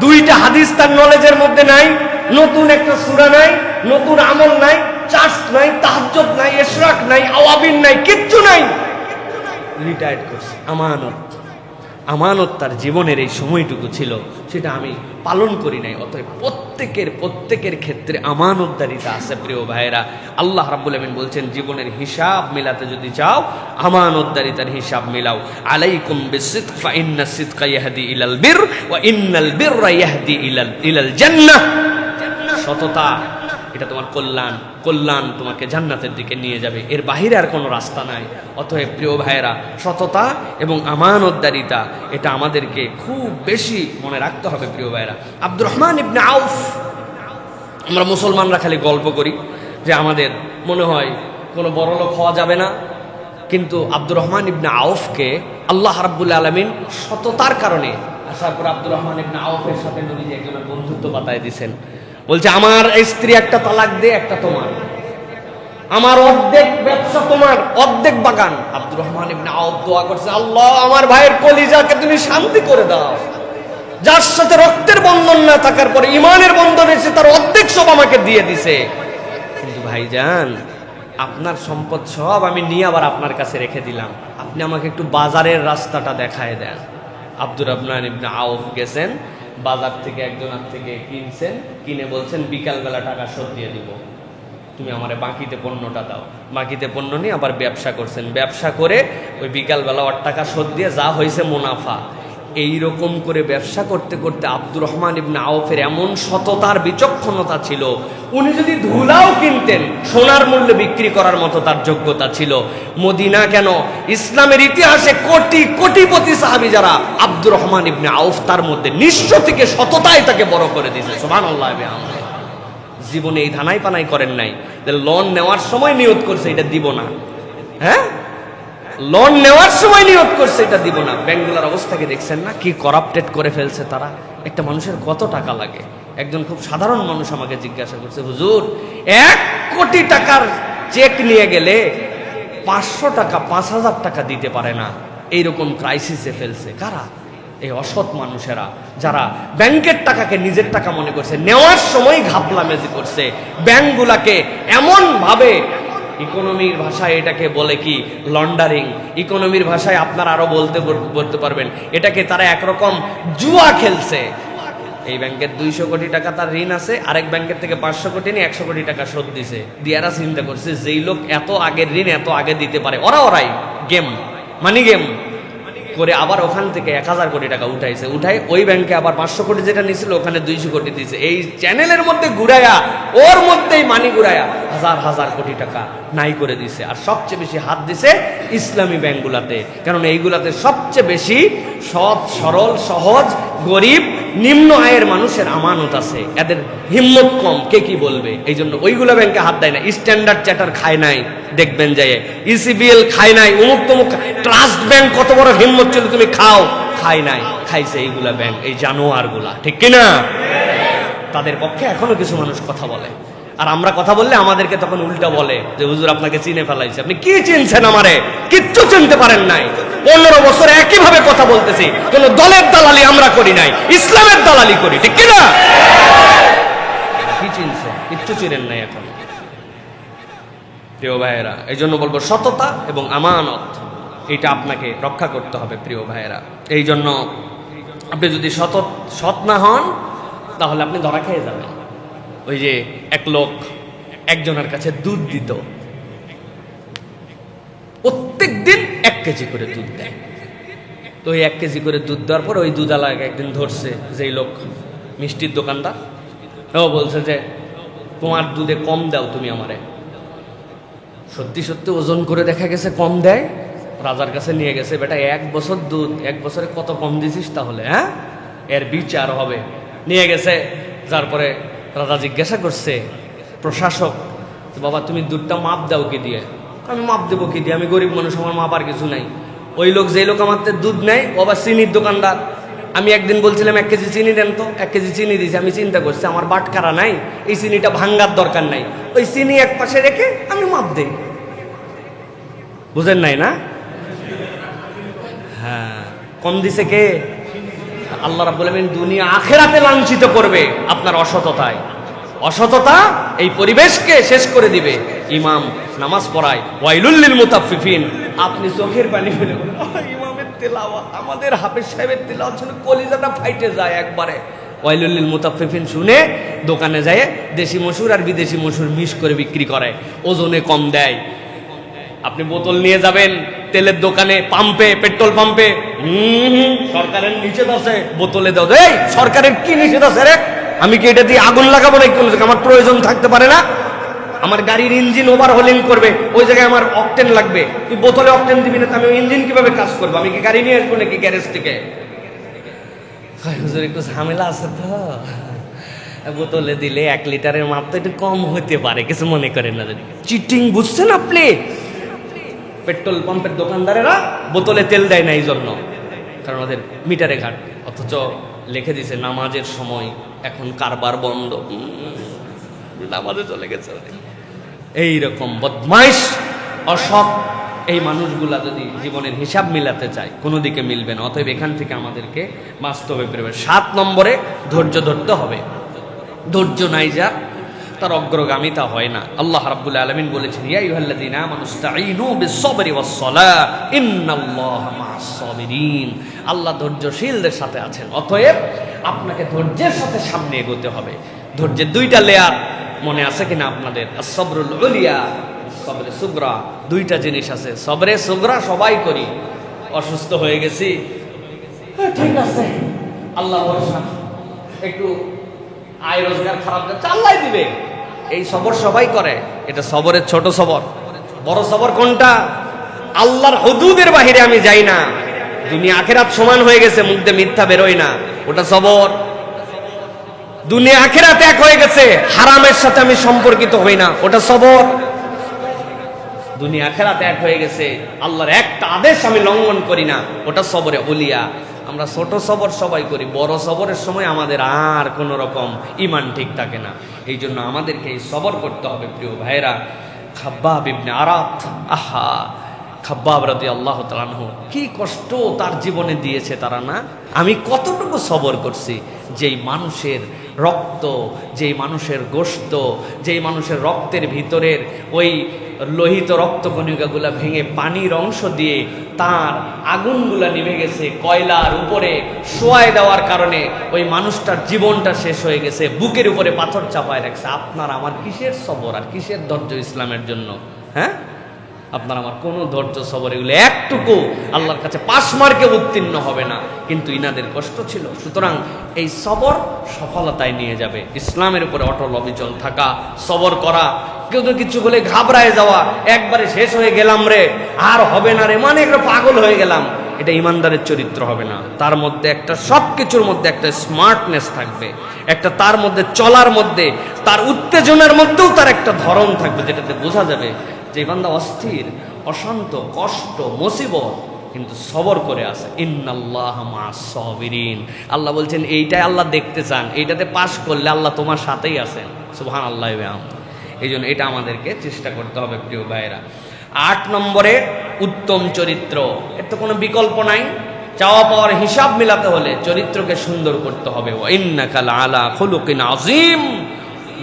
2টা হাদিস তার নলেজের মধ্যে নাই, নতুন একটা সূরা নাই, নতুন আমল নাই, চার্জ নাই, তাহাজ্জুদ নাই, ইশরাক নাই, আওয়াবিন নাই, কিচ্ছু নাই, রিটায়ার্ড করছে। আমানত, আমানত তার জীবনের এই সময়টুকু ছিল, সেটা আমি পালন করি নাই। অতএব প্রত্যেকের ক্ষেত্রে আমানতদারিতা আছে। প্রিয় ভাইয়েরা, আল্লাহ রাব্বুল আমিন বলছেন, জীবনের হিসাব মিলাতে যদি চাও আমানতদারিতার হিসাব মিলাও। আলাইকুম বিসিদক ফা ইন্নাস সিদকা ইয়াহদি ইলাল বির ওয়া ইন্নাল বিররা ইয়াহদি ইলাল জান্নাহ। সততা, এটা তোমার কল্যাণ তোমাকে জান্নাতের দিকে নিয়ে যাবে, এর বাহিরে আর কোনো রাস্তা নাই। অতএব প্রিয় ভাইয়েরা, সততা এবং আমানতদারিতা এটা আমাদেরকে খুব বেশি মনে রাখতে হবে। প্রিয় ভাইয়েরা, আব্দুর রহমান ইবনে আউফ, আমরা মুসলমানরা খালি গল্প করি যে আমাদের মনে হয় কোনো বড় লোক হওয়া যাবে না, কিন্তু আব্দুর রহমান ইবনে আউফকে আল্লাহ রাব্বুল আলামিন সততার কারণে আসার পর আব্দুর রহমান ইবনে আউফের সাথে নবী একজনের বন্ধুত্ব বাতায় দিয়েছেন। বলছে, আমার স্ত্রী একটা তালাক দে, একটা তোমার, আমার অর্ধেক ব্যবসা তোমার, অর্ধেক বাগান। আব্দুর রহমান ইবনে আউফ দোয়া করছে, আল্লাহ আমার ভাইয়ের কলিজাকে তুমি শান্তি করে দাও, যার সাথে রক্তের বন্ধন না থাকার পরে ইমানের বন্ধন এসে তার অর্ধেক সব আমাকে দিয়ে দিছে। কিন্তু ভাইজান, আপনার সম্পদ সব আমি নিয়ে আবার আপনার কাছে রেখে দিলাম, আপনি আমাকে একটু বাজারের রাস্তাটা দেখায় দেন। আব্দুর রহমান ইবনে আউফ গেছেন, বাজার থেকে একজনের থেকে কিনছেন, কিনে বলছেন বিকালবেলা টাকা শোধ দিয়ে দিব, তুমি আমারে বাকিতে পণ্যটা দাও। বাকিতে পণ্য নিয়ে আবার ব্যবসা করছেন, ব্যবসা করে ওই বিকালবেলা ওর টাকা শোধ দিয়ে যা হয়েছে মুনাফা, এই রকম করে ব্যবসা করতে করতে আব্দুর রহমান ইবনে আউফের এমন সততার বিচক্ষণতা ছিল, উনি যদি ধুলাও কিনতেন সোনার মূল্যে বিক্রি করার মতো তার যোগ্যতা ছিল। মদিনা কেন, ইসলামের ইতিহাসে কোটি কোটিপতি সাহাবী যারা, আব্দুর রহমান ইবনে আউফ তার মধ্যে। নিঃস্ব থেকে সততাই তাকে বড় করে দিয়েছে। সুবহানাল্লাহ। জীবনে এই ধানাই পানাই করেন নাই, লোন নেওয়ার সময় নিয়ত করছে এটা দিব না, হ্যাঁ, লোন নেওয়ার সময় নিয়ত করছে এটা দিব না। ব্যাংকগুলোর অবস্থাকে দেখছেন না, কি করাপ্টেড করে ফেলছে তারা। একটা মানুষের কত টাকা লাগে? একজন খুব সাধারণ মানুষ আমাকে জিজ্ঞাসা করছে, হুজুর 1 কোটি টাকার চেক নিয়ে গেলে 500 টাকা 5000 টাকা দিতে পারে না, এইরকম ক্রাইসিসে ফেলছে। কারা? এই অসৎ মানুষেরা, যারা ব্যাংকের টাকাকে নিজের টাকা মনে করছে, নেওয়ার সময় ঘাপলামেজি করছে। ব্যাংকগুলাকে এমন ভাবে, ইকোনমির ভাষায় এটাকে বলে কি লন্ডারিং, ইকোনমির ভাষায় আপনারা আরো বলতে পারবেন, এটাকে তারা একরকম জুয়া খেলছে। এই ব্যাংকের 200 কোটি টাকা তার ঋণ আছে, আরেক ব্যাংকের থেকে 500 কোটি নিয়ে 100 কোটি টাকা শোধ দিছে। দিয়ারা চিন্তা করছে যেই লোক এত আগের ঋণ এত আগে দিতে পারে, ওরাই গেম, মানি গেম করে আবার ওখান থেকে 1000 কোটি টাকা উঠাইছে। উঠাই ওই ব্যাংকে আবার 500 কোটি যেটা নিয়েছিল ওখানে 200 কোটি দিয়েছে। এই চ্যানেলের মধ্যে ঘুরাইয়া, ওর মধ্যেই মানি ঘুরাইয়া হাজার হাজার কোটি টাকা নাই করে দিছে। আর সবচেয়ে বেশি হাত দিছে ইসলামী ব্যাংকগুলাতে, কারণ এইগুলাতে সবচেয়ে বেশি সৎ সরল সহজ গরিব নিম্ন আয়ের মানুষের আমানত আছে, এদের হিম্মত কম, কে কি বলবে, এই জন্য ওইগুলা ব্যাংকে হাত দেয় না। স্ট্যান্ডার্ড চার্টার খায় নাই, দেখবেন যায় ইসিবিএল খায় নাই, অমুক তমুক ট্রাস্ট ব্যাংক কত বড় হিম্মত ছিল, তুমি খাও, খায় নাই, খাইছে এইগুলা ব্যাংক, এই জানোয়ার গুলা, ঠিক কিনা? তাদের পক্ষে এখনো কিছু মানুষ কথা বলে, আর আমরা কথা বললে আমাদেরকে তখন উল্টা বলে যে হুজুর আপনাকে চিনে ফেলাইছে। আপনি কি চিনছেন? আমারে কিচ্ছু চিনতে পারেন নাই। 15 বছর একই ভাবে কথা বলতেছি, কোন দলের দালালি আমরা করি নাই, ইসলামের দালালি করি, ঠিক কিনা? কি চিনছেন? কিচ্ছু চিনেন নাই এখন। প্রিয় ভাইয়েরা, এই জন্য বলবো সততা এবং আমানত এটা আপনাকে রক্ষা করতে হবে। প্রিয় ভাইয়েরা, এই জন্য আপনি যদি সৎ না হন তাহলে আপনি ধরা খেয়ে যাবেন। ওই যে এক লোক একজনের কাছে দুধ দিত, প্রত্যেক দিন 1 কেজি করে দুধ দেয়। তো ওই 1 কেজি করে দুধ দেওয়ার পর ওই দুধওয়ালাকে একদিন ধরছে যেই লোক, মিষ্টির দোকানদার। ও বলছে যে তোমার দুধে কম দাও তুমি আমারে। সত্যি সত্যি ওজন করে দেখা গেছে কম দেয়। রাজার কাছে নিয়ে গেছে, বেটা 1 বছর দুধ, 1 বছরে কত কম দিছিস তাহলে, হ্যাঁ, এর বিচার হবে। নিয়ে গেছে, তারপরে রাজা জিজ্ঞাসা করছে প্রশাসক, বাবা তুমি দুধটা মাপ দাও কি দিয়ে? আমি মাপ দেবো কি দিয়ে, আমি গরিব মানুষ, আমার মাপ আর কিছু নাই। ওই লোক, যেই লোক আমার দুধ নেয় ও আবার চিনির দোকানদার। আমি একদিন বলছিলাম 1 কেজি চিনি দেন তো, 1 কেজি চিনি দিয়েছি। আমি চিন্তা করছি আমার বাটখারা নাই, এই চিনিটা ভাঙ্গার দরকার নাই, ওই চিনি এক পাশে রেখে আমি মাপ দেই। বুঝেন নাই না? হ্যাঁ, কম দিছে কে? আল্লাহ রাব্বুল আলামিন দুনিয়া আখিরাতে লাঞ্ছিত করবে আপনার অসততায়। অসততা এই পরিবেশকে শেষ করে দিবে। ইমাম নামাজ পড়ায়, ওয়াইলুল লিল মুতাফফিফিন, আপনি চোখের পানি ফেলে ইমামের তেলাওয়াত, আমাদের হাফেজ সাহেবের তেলাওয়াত শুনে কলিজাটা ফাইটে যায় একবারে। ওয়াইলুল লিল মুতাফফিফিন শুনে দোকানে যায় দেশি মসুর আর বিদেশি মসুর মিশ করে বিক্রি করে, ওজনে কম দেয়। আপনি বোতল নিয়ে যাবেন তেলের দোকানে, পাম্পে, পেট্রোল পাম্পে, সরকারের নিষেধ আছে বোতলে দাও। এই সরকারের কি নিষেধ আছে রে? আমি কি এটা দিয়ে আগুন লাগাবো না? আমার প্রয়োজন থাকতে পারে না? আমার গাড়ির ইঞ্জিন ওভারহোলিং করবে, ওই জায়গায় আমার অকটেন লাগবে, তুই বোতলে অকটেন দিবি না, আমি ইঞ্জিন কিভাবে কাজ করবো? আমি কি গাড়ি নিয়ে আসবো নাকি গ্যারেজ থেকে? হুজুর একটু ঝামেলা আছে তো, বোতলে দিলে 1 লিটারের মাপ তো একটু কম হতে পারে, কিছু মনে করেন না। চিটিং, বুঝছেন আপনি? পেট্রোল পাম্পের দোকানদারেরা বোতলে তেল দেয় না এই জন্য, কারণ ওদের মিটারে ঘাট, অথচ লিখে দিছে নামাজের সময়, এখন কারবার বন্ধ, নামাজে চলে গেছে। এইরকম বদমাইশ অসৎ এই মানুষগুলা যদি জীবনের হিসাব মিলাতে চায়, কোনো দিকে মিলবে না। অতএব এখান থেকে আমাদেরকে বাস্তবে প্রেমে 7 নম্বরে ধৈর্য ধরতে হবে। ধৈর্য নাই যার, তার অগ্রগামিতা হয় না। আল্লাহ রাব্বুল আলামিন বলেছেন, ইয়া আইয়ুহাল্লাযীনা আমানু ইসতাঈনু বিস-সাবরি ওয়াস-সালাহ ইন্নাল্লাহা মা'আস-সাবিরিন। আল্লাহ ধৈর্যশীলদের সাথে আছেন। অতএব আপনাকে ধৈর্যের সাথে সামনে এগোতে হবে। ধৈর্যের 2টা লেয়ার মনে আছে কিনা আপনাদের? আস-সাবরুল উলিয়া, সবরে সুগরা, 2টা জিনিস আছে। সবরে সুগরা সবাই করি, অসুস্থ হয়ে গেছি, ঠিক আছে, আল্লাহ ভরসা, একটু আয় রোজগার খারাপ যাচ্ছে, আল্লাহ দিবে। এই সবর সবাই করে। এটা সবরের ছোট সবর। বড় সবর কোনটা? আল্লাহর হুদুদের বাহিরে আমি যাই না, দুনিয়া আখেরাত সমান হয়ে গেছে, মুখ দিয়ে মিথ্যা বেরোয় না, ওটা সবর। দুনিয়া আখেরাত এক হয়ে গেছে, হারামের সাথে আমি সম্পর্কিত হই না, ওটা সবর। দুনিয়া আখেরাত এক হয়ে গেছে, আল্লাহর একটা আদেশ আমি লঙ্ঘন করি না, ওটা সবরে ওলিয়া। আমরা ছোট সবর সবাই করি, বড় সবরের সময় আমাদের আর কোন রকম ইমান ঠিক থাকে না। এই জন্য আমাদেরকে এই সবর করতে হবে প্রিয় ভাইরা। খাব্বাব ইবনে আরাত, আহা, খাব্বাব রাদিয়াল্লাহু তাআলা আনহু কি কষ্ট তার জীবনে দিয়েছে তারা না। আমি কতটুকু সবর করছি, যেই মানুষের রক্ত, যেই মানুষের গোশত, যেই মানুষের রক্তের ভিতরের ওই লোহিত রক্তকণিকাগুলা ভেঙে পানির অংশ দিয়ে তার আগুনগুলা নিভে গেছে, কয়লার উপরে শোয়ায় দেওয়ার কারণে ওই মানুষটার জীবনটা শেষ হয়ে গেছে, বুকের উপরে পাথর চাপায় রাখছে। আপনার আমার কিসের সবর আর কিসের ধৈর্য ইসলামের জন্য? হ্যাঁ, আপনার আমার কোনো ধৈর্য সবর এগুলো একটুকু আল্লাহর কাছে পাশ মার্কে উত্তীর্ণ হবে না, কিন্তু ইনাদের কষ্ট ছিল। সুতরাং এই সবর সফলতায় নিয়ে যাবে। ইসলামের উপরে অটল অবিচল থাকা, সবর করা, কেউ তো কিছু বলে ঘাবড়ায় যাওয়া, একবারে শেষ হয়ে গেলাম রে, আর হবে না রে, মানে একটা পাগল হয়ে গেলাম, এটা ইমানদারের চরিত্র হবে না। তার মধ্যে একটা, সবকিছুর মধ্যে একটা স্মার্টনেস থাকবে, একটা তার মধ্যে চলার মধ্যে, তার উত্তেজনার মধ্যেও তার একটা ধরন থাকবে, যেটাতে বোঝা যাবে যে বান্দা অস্থির, অশান্ত, কষ্ট, মুসিবত, কিন্তু সবর করে আছে। ইন্নাল্লাহা মা'আস সাবিরিন। আল্লাহ বলছেন এইটাই আল্লাহ দেখতে চান, এইটাতে পাশ করলে আল্লাহ তোমার সাথেই আছেন। সুবহানাল্লাহি ওয়া বিহামদিহি। এই জন্য এটা আমাদেরকে চেষ্টা করতে হবে প্রিয় ভাইরা। 8 নম্বরে উত্তম চরিত্র, এর তো কোনো বিকল্প নাই। চাওয়া পাওয়ার হিসাব মিলাতে হলে চরিত্রকে সুন্দর করতে হবে। ওয়া ইন্নাকা লাআলা খুলুকিন আযীম।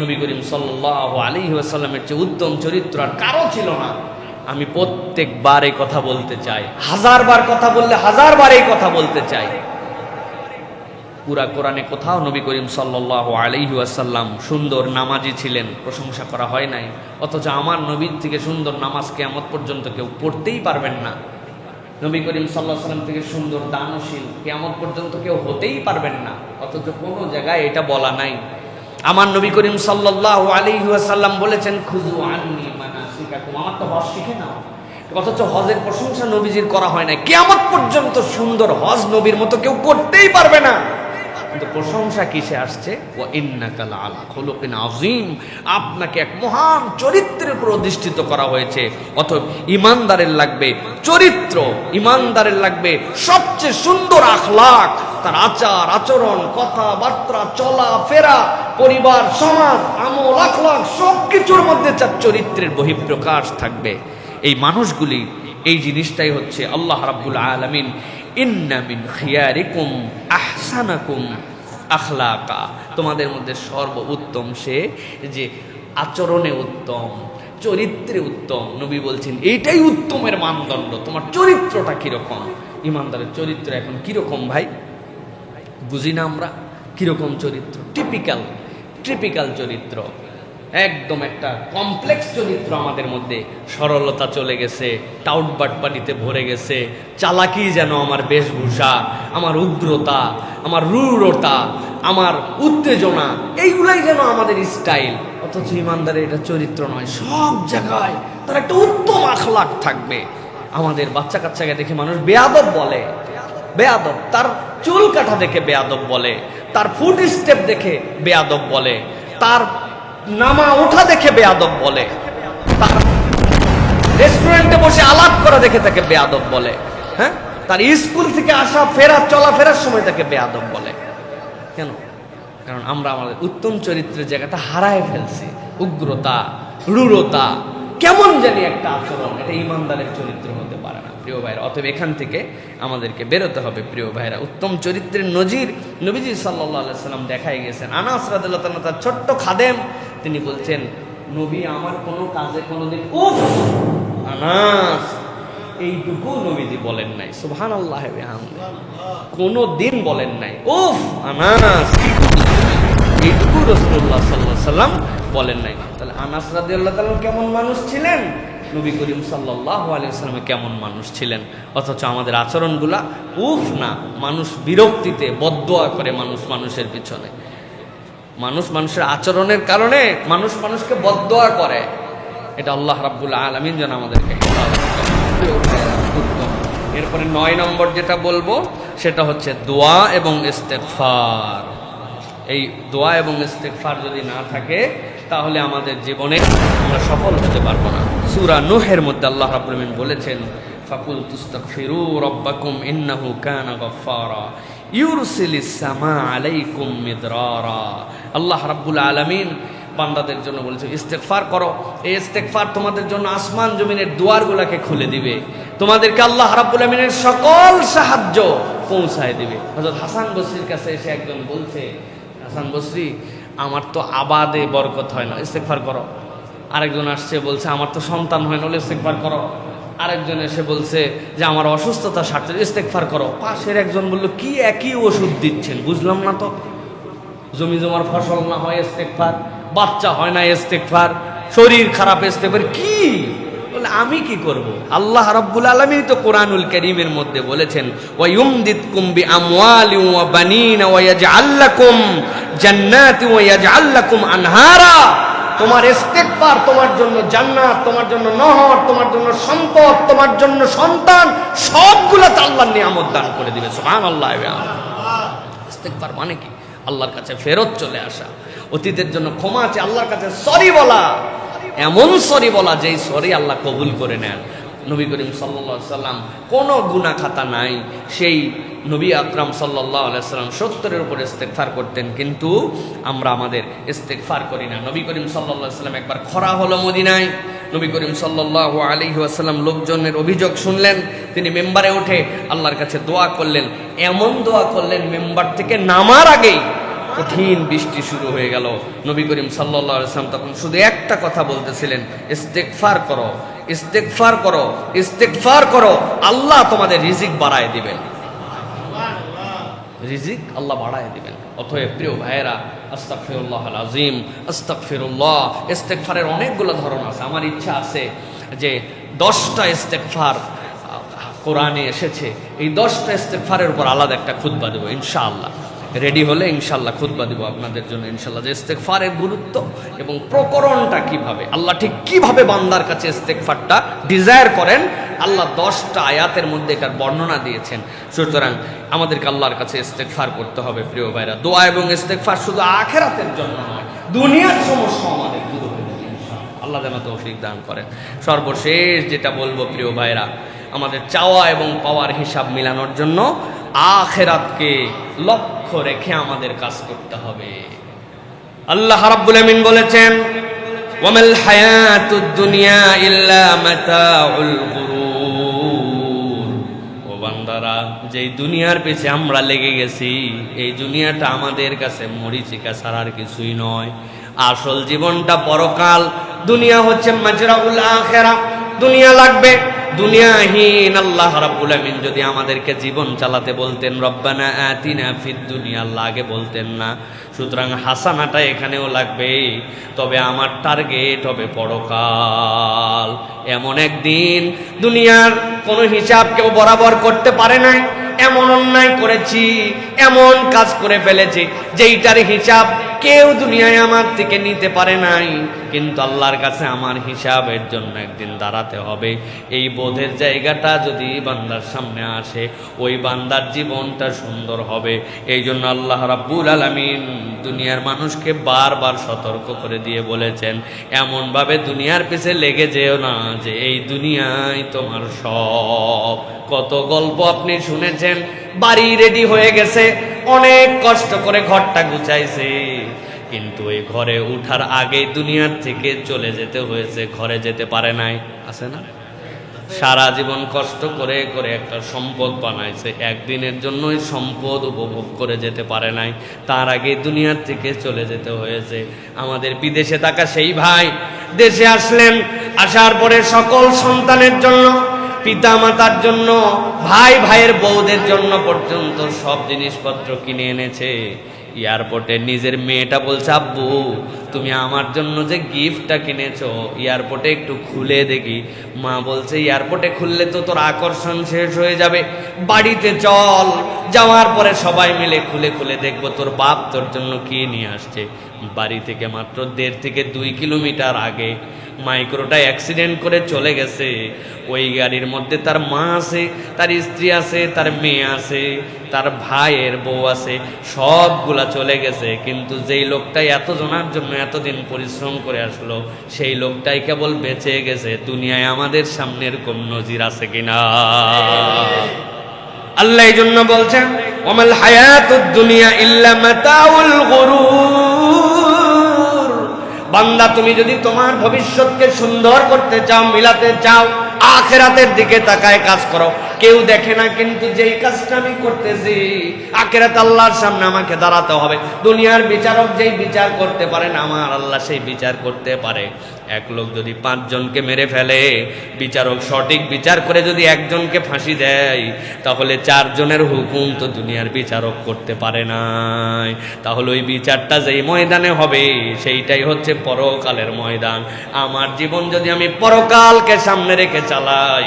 নবী করিম সাল্লাল্লাহু আলাইহি ওয়াসাল্লামের চেয়ে উত্তম চরিত্র আর কারো ছিল না। আমি প্রত্যেকবার এই কথা বলতে চাই, 1000 বার কথা বললে 1000 বার এই কথা বলতে চাই। পুরা কোরআনে কোথাও নবী করিম সাল্লাল্লাহু আলাইহি ওয়াসাল্লাম সুন্দর নামাজি ছিলেন প্রশংসা করা হয় নাই। অথচ আমার নবীর থেকে সুন্দর নামাজ কিয়ামত পর্যন্ত কেউ পড়তেই পারবেন না। নবী করিম সাল্লাল্লাহু আলাইহি ওয়াসাল্লাম থেকে সুন্দর দানশীল কিয়ামত পর্যন্ত কেউ হতেই পারবেন না, অথচ কোনো জায়গায় এটা বলা নাই। আমার নবী করিম সাল্লাল্লাহু আলাইহি ওয়াসাল্লাম বলেছেন, খুযু আন্নী মানাসিকাকুম, আমার তো হজ শিখে নাও। অথচ হজের প্রশংসা নবীজির করা হয় না। কিয়ামত পর্যন্ত সুন্দর হজ নবীর মতো কেউ করতেই পারবে না, কিন্তু প্রশংসা কিসে আসছে? ওয়া ইন্নাকা লাআলা খুলুকিন আযীম, আপনাকে এক মহান চরিত্রের উপর অধিষ্ঠিত করা হয়েছে। অতএব ইমানদারের লাগবে চরিত্র, ইমানদারের লাগবে সবচেয়ে সুন্দর আখলাক, তার আচার আচরণ, কথাবার্তা, চলা ফেরা, পরিবার, সমাজ, আমল, আখলাক সবকিছুর মধ্যে তার চরিত্রের বহিঃপ্রকাশ থাকবে। এই মানুষগুলি, এই জিনিসটাই হচ্ছে আল্লাহ রাব্বুল আলামিন ইন্না মিন খিয়ারিকুম আহসানাকুম আখলাকা, তোমাদের মধ্যে সর্বোত্তম সে যে আচরণে উত্তম, চরিত্রে উত্তম। নবী বলছেন এইটাই উত্তমের মানদণ্ড। তোমার চরিত্রটা কিরকম? ইমানদারের চরিত্র এখন কিরকম ভাই বুঝি না আমরা? কিরকম চরিত্র? টিপিক্যাল চরিত্র, একদম একটা কমপ্লেক্স চরিত্র আমাদের মধ্যে। সরলতা চলে গেছে, টাউট বাটপাটিতে ভরে গেছে, চালাকি যেন আমার বেশভূষা, আমার উগ্রতা, আমার রূঢ়তা, আমার উত্তেজনা, এইগুলাই যেন আমাদের স্টাইল। অথচ ইমানদারের এটা চরিত্র নয়। সব জায়গায় তার একটা উত্তম আখলাক থাকবে। আমাদের বাচ্চা কাচ্চাকে দেখে মানুষ বেয়াদব বলে, বেয়াদব, তার চুল কাটা দেখে বেয়াদব বলে, তার ফুট স্টেপ দেখে বেয়াদব বলে, তার নামা ওঠা দেখে বেয়াদব বলে, তার রেস্টুরেন্টে বসে আলাপ করা দেখে তাকে বেয়াদব বলে, হ্যাঁ, তার স্কুল থেকে আসা ফেরা, চলাফেরার সময় তাকে বেয়াদব বলে। কেন? কারণ আমরা আমাদের উত্তম চরিত্রের জায়গাটা হারায় ফেলছি। উগ্রতা, রূঢ়তা, কেমন জানি একটা আচরণ, এটা ইমানদারের চরিত্র হতে পারে না প্রিয় ভাইরা। অতএব এখান থেকে আমাদেরকে বেরোতে হবে প্রিয় ভাইরা। উত্তম চরিত্রের নজির নবীজি সাল্লাল্লাহু আলাইহি ওয়াসাল্লাম দেখাই গেছেন। আনাস রাদিয়াল্লাহু তাআলা তার ছোট্ট খাদেম, তিনি বলছেন, নবী আমার কোনো কাজে কোনোদিন উফ আনাস এইটুকু নবীজি বলেন নাই। সুবহানাল্লাহি ওয়া বিহামদিহি, কোনোদিন বলেন নাই উফ আনাস, এইটুকু রাসূলুল্লাহ সাল্লাল্লাহু আলাইহি ওয়াসাল্লাম বলেন নাই। তাহলে আনাস রাদিয়াল্লাহু তাআলা কেমন মানুষ ছিলেন? নবী করিম সাল্লাল্লাহু আলাইহি ওয়াসাল্লাম কেমন মানুষ ছিলেন, অথচ আমাদের আচরণগুলা উফ না, মানুষ বিরক্তিতে বদদোয়া করে মানুষের পিছনে, মানুষের আচরণের কারণে মানুষকে বদদোয়া করে। এটা আল্লাহ রাব্বুল আলামিন যেন আমাদেরকে এরপরে 9 নম্বর যেটা বলবো সেটা হচ্ছে দোয়া এবং ইস্তেগফার। এই দোয়া এবং ইস্তেগফার যদি না থাকে তাহলে আমাদের জীবনে আমরা সফল হতে পারবো না। সূরা নূহের মধ্যে আল্লাহ রাব্বুল আলামিন বলেছেন, ফাকুল তুস্তাগফিরু রাব্বাকুম ইন্নাহু কানা গাফফারা ইউরসিলিস সামা আলাইকুম মিদরারা। আল্লাহ রাব্বুল আলামিন বান্দাদের জন্য বলেছে ইস্তেগফার করো, এই ইস্তেগফার তোমাদের জন্য আসমান জমিনের দুয়ারগুলোকে খুলে দিবে, তোমাদেরকে আল্লাহ রাব্বুল আলামিনের সকল সাহায্য পৌঁছায় দিবে। হযরত হাসান বসরির কাছে এসে একজন বলছে, হাসান বসরি আমার তো আবাদে বরকত হয় না, ইস্তেগফার করো। আরেকজন আসছে বলছে আমার তো সন্তান হয় না, ইস্তেগফার করো। আরেকজন এসে বলছে যে আমার অসুস্থতা সারতে, ইস্তেগফার করো। পাশের একজন বলল কি একই ওষুধ দিচ্ছেন, বুঝলাম না তো। জমি জমার ফসল না হয় ইস্তেগফার, বাচ্চা হয় না ইস্তেগফার, শরীর খারাপ ইস্তেগফার, কি বলে আমি কি করব? আল্লাহ রাব্বুল আলামিন তো কোরআনুল কারীমের মধ্যে বলেছেন, ওয়া ইউমদিদকুম বিআমওয়ালি ওয়া বানিনা ওয়া ইয়াজআল লাকুম জান্নাতি ওয়া ইয়াজআল লাকুম আনহারা। তোমার ইস্তেগফার তোমার জন্য জান্নাত, তোমার জন্য নহর, তোমার জন্য সম্পদ, তোমার জন্য সন্তান, সবগুলো আল্লাহর নিয়ামত দান করে দিবে। সুবহানাল্লাহ। ইস্তেগফার মানে কি? আল্লাহর কাছে ফেরত চলে আসা, অতীতের জন্য ক্ষমা আছে, আল্লাহর কাছে সরি বলা, এমন সরি বলা যেই সরি আল্লাহ কবুল করে নেন। নবী করিম সাল্লাল্লাহু আলাইহি সাল্লাম কোনো গুনাহ খাতা নাই, সেই নবী আকরাম সাল্লাল্লাহু আলাইহি সাল্লাম 70-এর উপরে ইস্তেগফার করতেন, কিন্তু আমরা আমাদের ইস্তেগফার করি না। নবী করিম সাল্লাল্লাহু আলাইহি সাল্লাম একবার খরা হলো মদিনায়, নবী করিম সাল্লাল্লাহু আলাইহি ওয়াসাল্লাম লোকজনের অভিযোগ শুনলেন, তিনি মেম্বারে উঠে আল্লাহর কাছে দোয়া করলেন। এমন দোয়া করলেন মেম্বার থেকে নামার আগেই কঠিন বৃষ্টি শুরু হয়ে গেল। নবী করিম সাল্লাল্লাহু আলাইহি ওয়াসাল্লাম তখন শুধু একটা কথা বলতেছিলেন, ইস্তেগফার করো, ইস্তেগফার করো, ইস্তেগফার করো, আল্লাহ তোমাদের রিজিক বাড়ায় দিবেন, রিজিক আল্লাহ বাড়ায় দিবেন। অতএব প্রিয় ভাইয়েরা, আস্তাগফিরুল্লাহল আযীম, আস্তাগফিরুল্লাহ। ইস্তেগফারের অনেকগুলো ধরন আছে। আমার ইচ্ছা আছে যে 10টা ইস্তেগফার কোরআনে এসেছে, এই 10টা ইস্তেগফারের উপর আলাদা একটা খুতবা দেব ইনশাআল্লাহ। রেডি হলে ইনশাআল্লাহ খুতবা দিব আপনাদের জন্য ইনশাআল্লাহ, যে ইস্তেগফারের গুরুত্ব এবং প্রকরণটা কিভাবে, আল্লাহ ঠিক কিভাবে বান্দার কাছে ইস্তেগফারটা ডিজায়ার করেন। আল্লাহ 10টা আয়াতের মধ্যে এটার বর্ণনা দিয়েছেন। সুতরাং আমাদেরকে আল্লাহর কাছে ইস্তেগফার করতে হবে প্রিয় ভাইরা। দোয়া এবং ইস্তেগফার শুধু আখিরাতের জন্য নয়, দুনিয়ার সমস্যা আমাদের দূর হয়ে যাবে ইনশাআল্লাহ। আল্লাহ যেন তৌফিক দান করেন। সর্বশেষ যেটা বলবো প্রিয় ভাইরা, আমাদের চাওয়া এবং পাওয়ার হিসাব মিলানোর জন্য আখিরাতকে লক্ষ্য রেখে আমাদের কাজ করতে হবে। আল্লাহ রাব্বুল আমিন বলেছেন, ওয়ামাল হায়াতুদ দুনিয়া ইল্লা মাতাউল গুরুর। ও বান্দারা, যেই দুনিয়ার পেছে আমরা লেগে গেছি, এই দুনিয়াটা আমাদের কাছে মরিচিকা ছাড়া আর কিছুই নয়। আসল জীবনটা পরকাল। দুনিয়া হচ্ছে মাজরাউল আখিরা, দুনিয়া লাগবে, দুনিয়াহীন। আল্লাহ রাব্বুল আমিন যদি আমাদেরকে জীবন চালাতে বলতেন, রব্বানা আতিনা ফিদ দুনিয়া, আল্লাহ আগে বলতেন না। সুতরাং হাসানাটা এখানেও লাগবে, তবে আমার টার্গেট হবে পরকাল। এমন একদিন দুনিয়ার কোনো হিসাব কেউ বরাবর করতে পারে নাই। এমন অন্যায় করেছি, এমন কাজ করে ফেলেছি যেইটার হিসাব কেউ দুনিয়ায় আমার থেকে নিতে পারে নাই, কিন্তু আল্লাহর কাছে আমার হিসাবের জন্য একদিন দাঁড়াতে হবে। এই বোধের জায়গাটা যদি বান্দার সামনে আসে, ওই বান্দার জীবনটা সুন্দর হবে। এই জন্য আল্লাহ রাব্বুল আলামিন দুনিয়ার মানুষকে বারবার সতর্ক করে দিয়ে বলেছেন, এমনভাবে দুনিয়ার পিছে লেগে যেও না যে এই দুনিয়ায় তোমার সব। কত গল্প আপনি শুনেছেন, বাড়ি রেডি হয়ে গেছে, অনেক কষ্ট করে ঘরটা গুছাইছে, কিন্তু এই ঘরে উঠার আগে দুনিয়ার থেকে চলে যেতে হয়েছে, ঘরে যেতে পারে নাই। আছে না? সারা জীবন কষ্ট করে করে একটা সম্পদ বানাইছে, একদিনের জন্য ওই সম্পদ উপভোগ করে যেতে পারে নাই, তার আগে দুনিয়ার থেকে চলে যেতে হয়েছে। আমাদের বিদেশে থাকা সেই ভাই দেশে আসলেন, আসার পরে সকল সন্তানের জন্য, পিতা মাতার জন্য, ভাই ভাইয়ের বউদের জন্য পর্যন্ত সব জিনিসপত্র কিনে এনেছে। এয়ারপোর্টে নিজের মেয়েটা বলছে, আব্বু তুমি আমার জন্য যে গিফটটা কিনেছো এয়ারপোর্টে একটু খুলে দেখি। মা বলছে, এয়ারপোর্টে খুললে তো তোর আকর্ষণ শেষ হয়ে যাবে, বাড়িতে চল, যাওয়ার পরে সবাই মিলে খুলে খুলে দেখবো তোর বাপ তোর জন্য কি নিয়ে আসছে। বাড়ি থেকে মাত্র 1.5 থেকে 2 কিলোমিটার আগে মাইক্রোটা অ্যাক্সিডেন্ট করে চলে গেছে। ওই গাড়ির মধ্যে তার মা আছে, তার স্ত্রী আছে, তার মেয়ে আছে, তার ভাইয়ের বউ আছে, সবগুলা চলে গেছে। কিন্তু যেই লোকটাই এত জনের জন্য এতদিন পরিশ্রম করে আসলো, সেই লোকটাই কেবল বেঁচে গেছে। দুনিয়ায় আমাদের সামনের কোন নজির আছে কিনা? আল্লাহ এই জন্য বলছেন, ওয়ামাল হায়াতুদ দুনিয়া ইল্লা মাতাউল গুরুর। বান্দা তুমি যদি তোমার ভবিষ্যৎকে সুন্দর করতে চাও, মিলাতে চাও, আখিরাতের দিকে তাকায় কাজ করো। কেউ দেখে না, কিন্তু যেই কাজটা আমি করতেছি আখিরাত আল্লাহর সামনে আমাকে দাঁড়াতে হবে। দুনিয়ার বিচারক যেই বিচার করতে পারেন, আমার আল্লাহ সেই বিচার করতে পারে। এক লোক যদি 5 জনকে মেরে ফেলে, বিচারক সঠিক বিচার করে যদি একজনকে ফাঁসি দেয়, তাহলে 4 জনের হুকুম তো দুনিয়ার বিচারক করতে পারে নাই। তাহলে ওই বিচারটা যেই ময়দানে হবে সেইটাই হচ্ছে পরকালের ময়দান। আমার জীবন যদি আমি পরকালকে সামনে রেখে চালাই,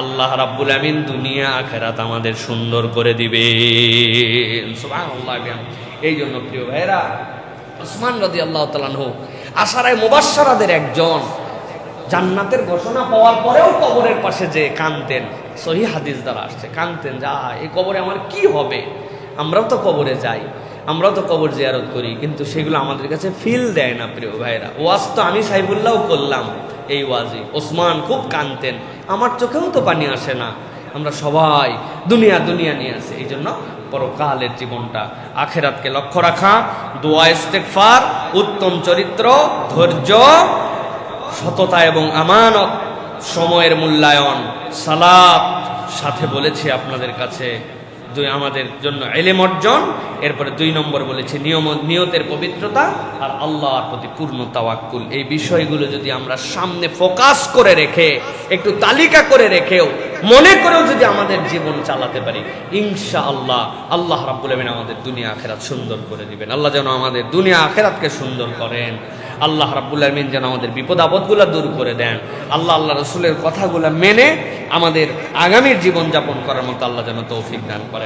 আল্লাহ রাব্বুল আমিন দুনিয়া আখিরাত আমাদের সুন্দর করে দিবেন। সুবহানাল্লাহ। এই জন্য প্রিয় ভাইরা, উসমান রাদিয়াল্লাহু তাআলা আনহু আশারায়ে মুবাশশারাদের একজন, জান্নাতের ঘোষণা পাওয়ার পরেও কবরের পাশে যে কাঁদতেন, সহিহ হাদিস দ্বারা আসছে, কাঁদতেন, যা এই কবরে আমার কি হবে। আমরাও তো কবরে যাই, আমরাও তো কবর জিয়ারত করি, কিন্তু সেগুলো আমাদের কাছে ফিল দেয় না। প্রিয় ভাইরা, ওয়াজ তো আমি সাইফুল্লাহ করলাম, এই ওয়াজি ওসমান খুব কাঁদতেন, আমার চোখেও তো পানি আসে না। আমরা সবাই দুনিয়া দুনিয়া নিয়ে আসি। এই জন্য পরকালের জীবনটা, আখিরাতকে লক্ষ্য রাখা, দোয়া, ইস্তেগফার, উত্তম চরিত্র, ধৈর্য, সততা এবং আমানত, সময়ের মূল্যায়ন, সালাত, সাথে বলেছি আপনাদের কাছে আমাদের জন্য ইলম অর্জন। এরপরে 2 নম্বর বলেছি নিয়তের পবিত্রতা আর আল্লাহর প্রতি পূর্ণ তাওয়াক্কুল। এই বিষয়গুলো যদি আমরা সামনে ফোকাস করে রেখে, একটু তালিকা করে রেখেও, মনে করেও যদি আমাদের জীবন চালাতে পারি, ইনশাআল্লাহ আল্লাহ রাব্বুল আমিন আমাদের দুনিয়া আখিরাত সুন্দর করে দিবেন। আল্লাহ যেন আমাদের দুনিয়া আখিরাতকে সুন্দর করেন। আল্লাহ রাব্বুল আমিন যেন আমাদের বিপদ আপদগুলো দূর করে দেন। আল্লাহ রাসূলের কথাগুলো মেনে আমাদের আগামীর জীবনযাপন করার মতো আল্লাহ যেন তৌফিক দান করেন।